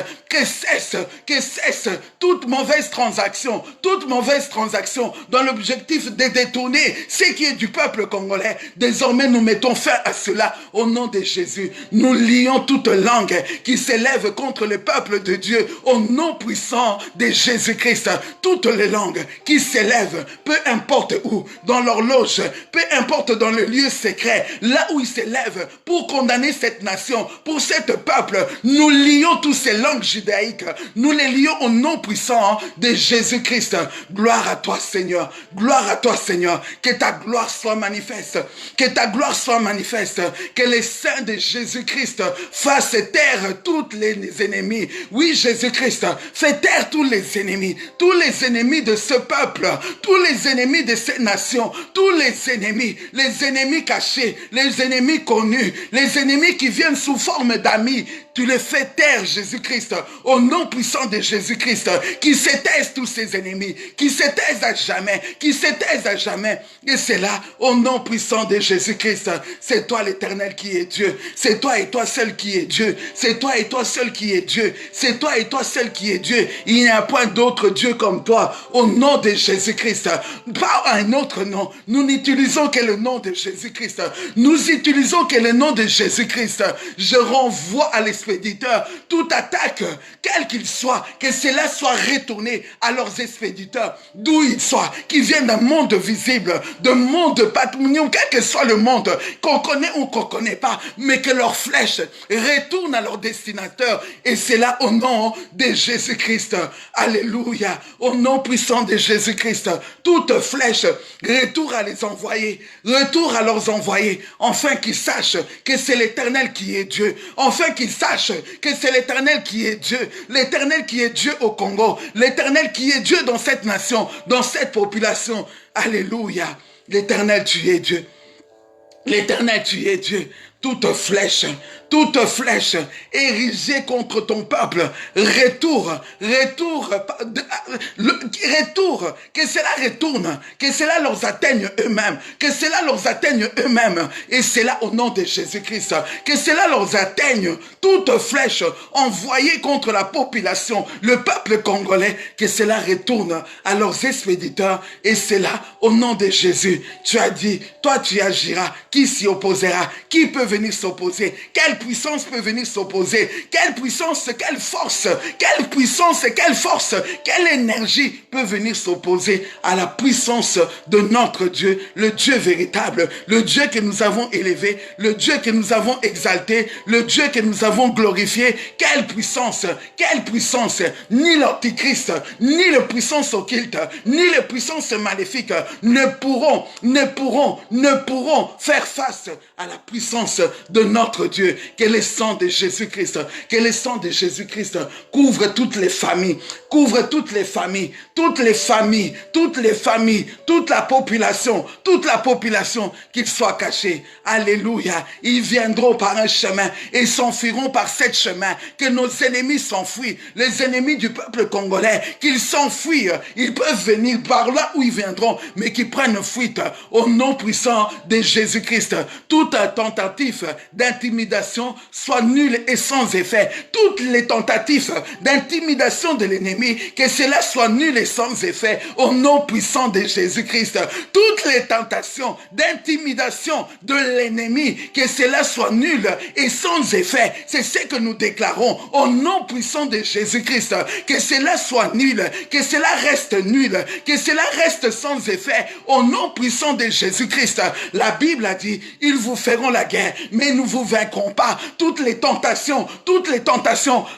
toute mauvaise transaction dans l'objectif de détourner ce qui est du peuple congolais. Désormais, nous mettons fin à cela au nom de Jésus. Nous lions toute langue qui s'élève contre le peuple de Dieu au nom puissant de Jésus-Christ. Toutes les langues qui s'élèvent, peu importe où, dans leur loge, peu importe dans le lieu secret, là où ils s'élèvent pour condamner cette nation, pour ce peuple, nous lions toutes ces langues judaïques, nous les lions au nom puissant de Jésus-Christ. Gloire à toi, Seigneur. Gloire à toi, Seigneur. Que ta gloire soit manifeste. Que ta gloire soit manifeste. Que les saints de Jésus-Christ fassent taire tous les ennemis. Oui, Jésus-Christ, fais taire tous les ennemis de ce peuple, tous les ennemis de cette nation, tous les ennemis cachés, les ennemis connus, les ennemis qui viennent sous forme d'amis. Tu les fais taire, Jésus-Christ, au nom puissant de Jésus-Christ, qui se taisent tous ces ennemis, qui se taisent à jamais, Et c'est là, au nom puissant de Jésus-Christ, c'est toi l'Éternel qui est Dieu, c'est toi et toi seul qui est Dieu, c'est toi et toi seul qui est Dieu, c'est toi et toi seul qui est Dieu. Il n'y a point d'autre Dieu comme toi, au nom de Jésus-Christ, pas un autre nom. Nous n'utilisons que le nom de Jésus-Christ. Nous utilisons que le nom de Jésus-Christ. Je renvoie à l'expéditeur toute attaque, quel qu'il soit, que cela soit retourné à leurs expéditeurs, d'où ils soient, qui viennent d'un monde visible, d'un monde patrimonial, quel que soit le monde, qu'on connaît ou qu'on ne connaît pas, mais que leurs flèches retournent à leur destinateur. Et c'est là au nom de Jésus-Christ. Alléluia. Au nom puissant de Jésus-Christ, toute flèche, retour à les envoyer, retour à leurs envoyés, enfin qu'ils sachent que c'est l'Éternel qui est Dieu, enfin qu'ils sachent que c'est l'Éternel qui est Dieu, l'Éternel qui est Dieu au Congo, l'Éternel qui est Dieu dans cette nation, dans cette population. Alléluia. L'Éternel, tu es Dieu. L'Éternel, tu es Dieu. Toute flèche érigée contre ton peuple, retour, que cela retourne, que cela leur atteigne eux-mêmes, et cela au nom de Jésus-Christ, que cela leur atteigne, toute flèche envoyée contre la population, le peuple congolais, que cela retourne à leurs expéditeurs, et cela au nom de Jésus. Tu as dit, toi tu agiras, qui s'y opposera, qui peut venir s'opposer? Quelle puissance peut venir s'opposer? Quelle puissance, quelle force, quelle puissance, quelle force, quelle énergie peut venir s'opposer à la puissance de notre Dieu, le Dieu véritable, le Dieu que nous avons élevé, le Dieu que nous avons exalté, le Dieu que nous avons glorifié? Quelle puissance, ni l'antichrist, ni les puissances occultes, ni les puissances maléfiques ne pourront faire face à la puissance de notre Dieu. Que le sang de Jésus-Christ, couvre toutes les familles, toute la population, qu'ils soient cachés. Alléluia. Ils viendront par un chemin et s'enfuiront par sept chemins. Que nos ennemis s'enfuient, les ennemis du peuple congolais, qu'ils s'enfuient. Ils peuvent venir par là où ils viendront, mais qu'ils prennent fuite au nom puissant de Jésus-Christ. Toute tentative d'intimidation soit nulle et sans effet. Toutes les tentatives d'intimidation de l'ennemi, que cela soit nul et sans effet au nom puissant de Jésus-Christ. Toutes les tentations d'intimidation de l'ennemi, que cela soit nul et sans effet. C'est ce que nous déclarons au nom puissant de Jésus-Christ. Que cela soit nul, que cela reste nul, que cela reste sans effet au nom puissant de Jésus-Christ. La Bible a dit, ils vous feront la guerre, mais nous vous vaincrons pas. Toutes les tentations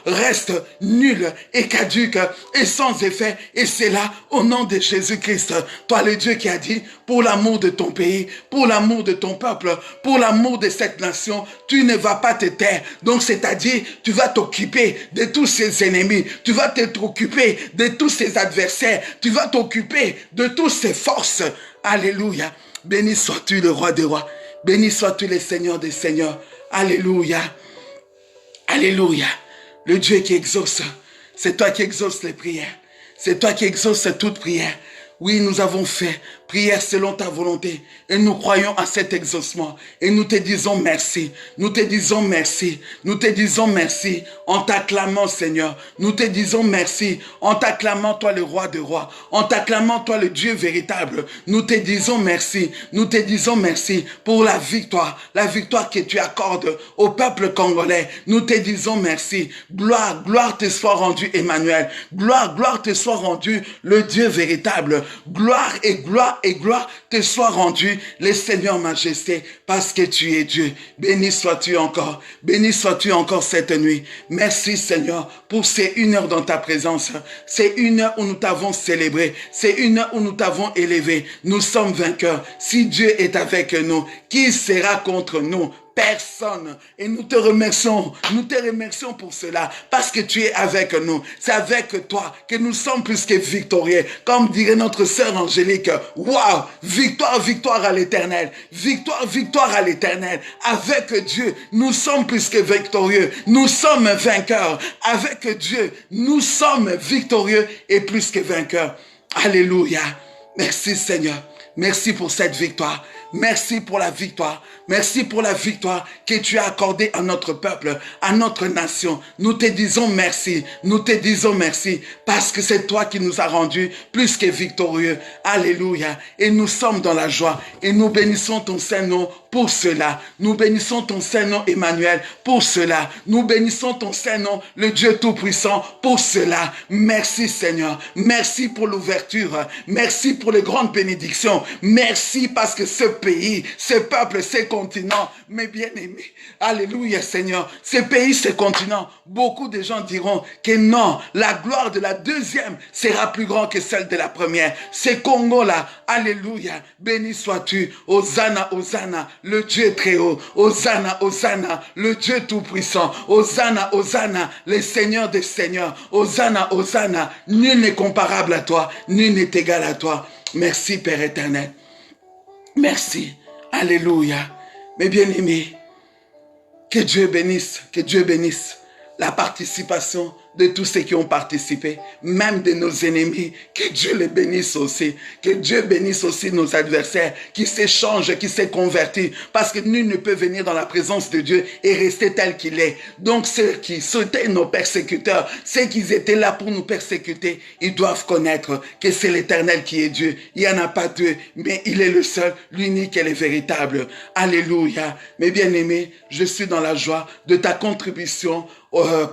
restent nulles et caduques et sans effet. Et c'est là, au nom de Jésus-Christ, toi le Dieu qui a dit, pour l'amour de ton pays, pour l'amour de ton peuple, pour l'amour de cette nation, tu ne vas pas te taire. Donc c'est-à-dire, tu vas t'occuper de tous ces ennemis, tu vas t'occuper de tous ces adversaires, tu vas t'occuper de toutes ces forces. Alléluia. Béni sois-tu le roi des rois, béni sois-tu le Seigneur des seigneurs. Alléluia. Alléluia. Le Dieu qui exauce, c'est toi qui exauces les prières. C'est toi qui exauces toute prière. Oui, nous avons fait prière selon ta volonté et nous croyons à cet exaucement et nous te disons merci. Nous te disons merci. Nous te disons merci en t'acclamant, Seigneur. Nous te disons merci en t'acclamant, toi le roi des rois, en t'acclamant, toi le Dieu véritable. Nous te disons merci. Nous te disons merci pour la victoire que tu accordes au peuple congolais. Nous te disons merci. Gloire te soit rendue, Emmanuel. Gloire te soit rendue, le Dieu véritable. Gloire te soit rendue, le Seigneur majesté, parce que tu es Dieu. Béni sois-tu encore cette nuit. Merci Seigneur pour ces 1 heure dans ta présence. C'est 1 heure où nous t'avons célébré. C'est 1 heure où nous t'avons élevé. Nous sommes vainqueurs. Si Dieu est avec nous, qui sera contre nous? Personne. Et nous te remercions pour cela, parce que tu es avec nous. C'est avec toi que nous sommes plus que victorieux. Comme dirait notre sœur Angélique, waouh, victoire à l'éternel. Victoire à l'éternel. Avec Dieu, nous sommes plus que victorieux. Nous sommes vainqueurs. Avec Dieu, nous sommes victorieux et plus que vainqueurs. Alléluia. Merci Seigneur. Merci pour cette victoire. Merci pour la victoire. Merci pour la victoire que tu as accordée à notre peuple, à notre nation. Nous te disons merci. Nous te disons merci parce que c'est toi qui nous as rendus plus que victorieux. Alléluia. Et nous sommes dans la joie et nous bénissons ton Saint-Nom pour cela. Nous bénissons ton Saint-Nom, Emmanuel, pour cela. Nous bénissons ton Saint-Nom, le Dieu Tout-Puissant, pour cela. Merci Seigneur. Merci pour l'ouverture. Merci pour les grandes bénédictions. Merci parce que ce pays, ce peuple, ce continent, mes bien-aimés, alléluia Seigneur, ce pays, ce continent, beaucoup de gens diront que non, la gloire de la deuxième sera plus grande que celle de la première. Ce Congo-là, alléluia, béni sois-tu, Hosanna, Hosanna, le Dieu très haut, Hosanna, Hosanna, le Dieu tout-puissant, Hosanna, Hosanna, le Seigneur des seigneurs, Hosanna, Hosanna, nul n'est comparable à toi, nul n'est égal à toi. Merci Père éternel. Merci. Alléluia. Mes bien-aimés, que Dieu bénisse la participation de tous ceux qui ont participé, même de nos ennemis. Que Dieu les bénisse aussi. Que Dieu bénisse aussi nos adversaires qui s'échangent, qui s'est convertis. Parce que nul ne peut venir dans la présence de Dieu et rester tel qu'il est. Donc ceux qui étaient nos persécuteurs, ceux qui étaient là pour nous persécuter, ils doivent connaître que c'est l'Éternel qui est Dieu. Il n'y en a pas deux, mais il est le seul, l'unique et le véritable. Alléluia. Mes bien-aimés, je suis dans la joie de ta contribution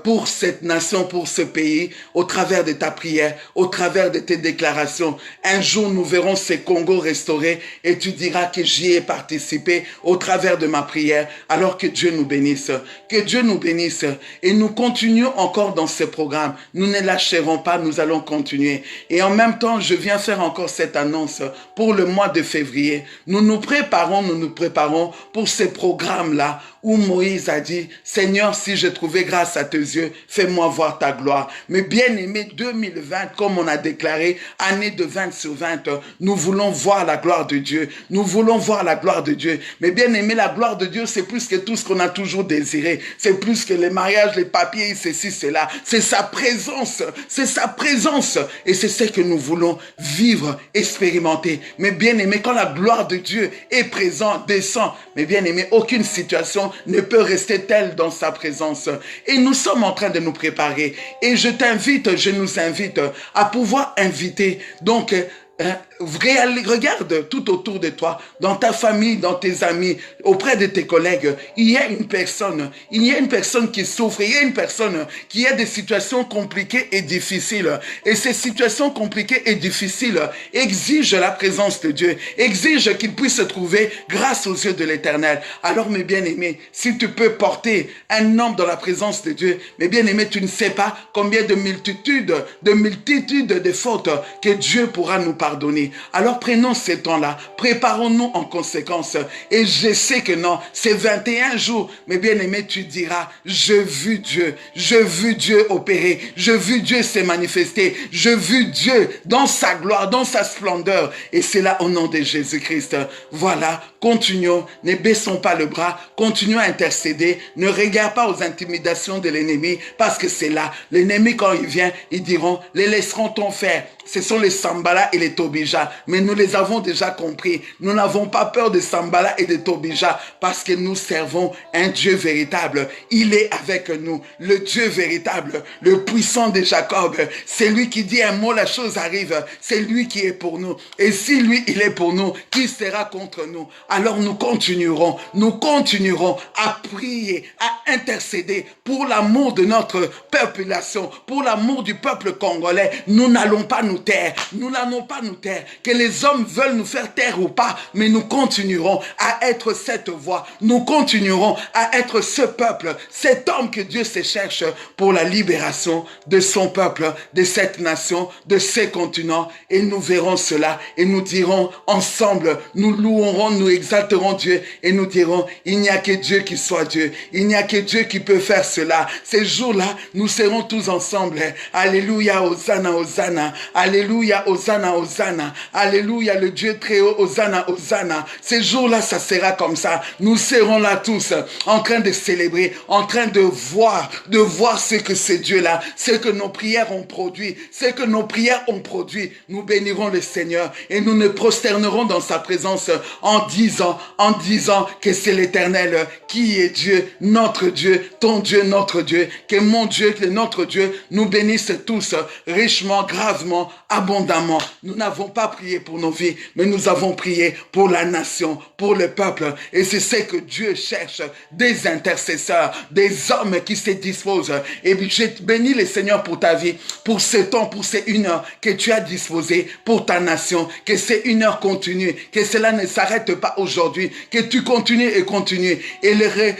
pour cette nation, pour ce pays, au travers de ta prière, au travers de tes déclarations. Un jour, nous verrons ces Congos restaurés et tu diras que j'y ai participé au travers de ma prière. Alors que Dieu nous bénisse. Que Dieu nous bénisse. Et nous continuons encore dans ce programme. Nous ne lâcherons pas, nous allons continuer. Et en même temps, je viens faire encore cette annonce pour le mois de février. Nous nous préparons pour ce programme-là où Moïse a dit, Seigneur, si j'ai trouvé grâce à tes yeux, fais-moi voir ta gloire. Mais bien aimé, 2020, comme on a déclaré, année de 20 sur 20, nous voulons voir la gloire de Dieu. Nous voulons voir la gloire de Dieu. Mais bien aimé, la gloire de Dieu, c'est plus que tout ce qu'on a toujours désiré. C'est plus que les mariages, les papiers, ceci, cela. C'est sa présence. C'est sa présence. Et c'est ce que nous voulons vivre, expérimenter. Mais bien aimé, quand la gloire de Dieu est présente, descend, mais bien aimé, aucune situation ne peut rester telle dans sa présence. Et nous sommes en train de nous préparer. Et je nous invite à pouvoir inviter. Donc, regarde tout autour de toi, dans ta famille, dans tes amis, auprès de tes collègues, il y a une personne qui souffre, il y a une personne qui a des situations compliquées et difficiles. Et ces situations compliquées et difficiles exigent la présence de Dieu, exigent qu'il puisse se trouver grâce aux yeux de l'Éternel. Alors mes bien-aimés, si tu peux porter un homme dans la présence de Dieu, mes bien-aimés, tu ne sais pas combien de multitudes de fautes que Dieu pourra nous pardonner. Alors prenons ce temps-là, préparons-nous en conséquence. Et je sais que non, ces 21 jours, mes bien-aimés, tu diras, j'ai vu Dieu opérer, j'ai vu Dieu se manifester, j'ai vu Dieu dans sa gloire, dans sa splendeur. Et c'est là au nom de Jésus-Christ. Voilà, continuons, ne baissons pas le bras, continuons à intercéder, ne regarde pas aux intimidations de l'ennemi, parce que c'est là, l'ennemi quand il vient, ils diront, les laisseront-on faire? Ce sont les Sambala et les Tobija. Mais nous les avons déjà compris. Nous n'avons pas peur de Sambala et de Tobija parce que nous servons un Dieu véritable. Il est avec nous. Le Dieu véritable, le puissant de Jacob. C'est lui qui dit un mot, la chose arrive. C'est lui qui est pour nous. Et si lui, il est pour nous, qui sera contre nous? Alors nous continuerons à prier, à intercéder pour l'amour de notre population, pour l'amour du peuple congolais. Nous n'allons pas nous taire. Nous n'allons pas nous taire. Que les hommes veulent nous faire taire ou pas, mais nous continuerons à être cette voix. Nous continuerons à être ce peuple, cet homme que Dieu se cherche pour la libération de son peuple, de cette nation, de ces continents. Et nous verrons cela et nous dirons ensemble, nous louerons, nous exalterons Dieu et nous dirons, il n'y a que Dieu qui soit Dieu. Il n'y a que Dieu qui peut faire cela. Ces jours-là, nous serons tous ensemble. Alléluia, Hosanna, Hosanna. Alléluia, Hosanna, Hosanna. Alléluia, le Dieu très haut, Hosanna, Hosanna. Ces jours-là, ça sera comme ça. Nous serons là tous, en train de célébrer, en train de voir ce que ce Dieu-là, ce que nos prières ont produit, Nous bénirons le Seigneur et nous nous prosternerons dans sa présence en disant que c'est l'Éternel qui est Dieu, notre Dieu, ton Dieu, notre Dieu, que mon Dieu, que notre Dieu nous bénisse tous richement, gravement, abondamment. Nous n'avons pas prié pour nos vies, mais nous avons prié pour la nation, pour le peuple. Et c'est ce que Dieu cherche, des intercesseurs, des hommes qui se disposent. Et je bénis le Seigneur pour ta vie, pour ce temps, pour ces 1 heure que tu as disposé pour ta nation, que ces 1 heure continue, que cela ne s'arrête pas aujourd'hui, que tu continues et continues. Et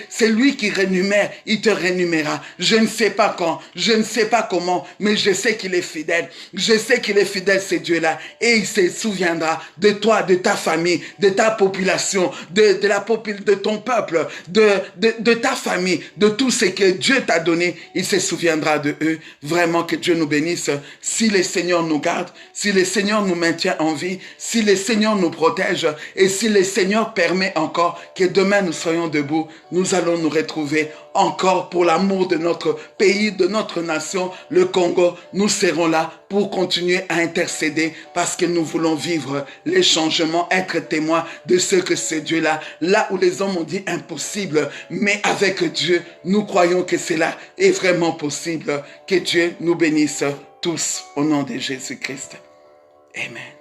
c'est lui qui rémunère, il te rémunérera. Je ne sais pas quand, je ne sais pas comment, mais je sais qu'il est fidèle. Je sais qu'il est fidèle, ce Dieu-là. Et il se souviendra de toi, de ta famille, de ta population, de ton peuple, de ta famille, de tout ce que Dieu t'a donné. Il se souviendra de eux. Vraiment que Dieu nous bénisse. Si le Seigneur nous garde, si le Seigneur nous maintient en vie, si le Seigneur nous protège et si le Seigneur permet encore que demain nous soyons debout, nous allons nous retrouver arriver. Encore pour l'amour de notre pays, de notre nation, le Congo, nous serons là pour continuer à intercéder parce que nous voulons vivre les changements, être témoins de ce que c'est Dieu-là. Là où les hommes ont dit impossible, mais avec Dieu, nous croyons que cela est vraiment possible. Que Dieu nous bénisse tous au nom de Jésus-Christ. Amen.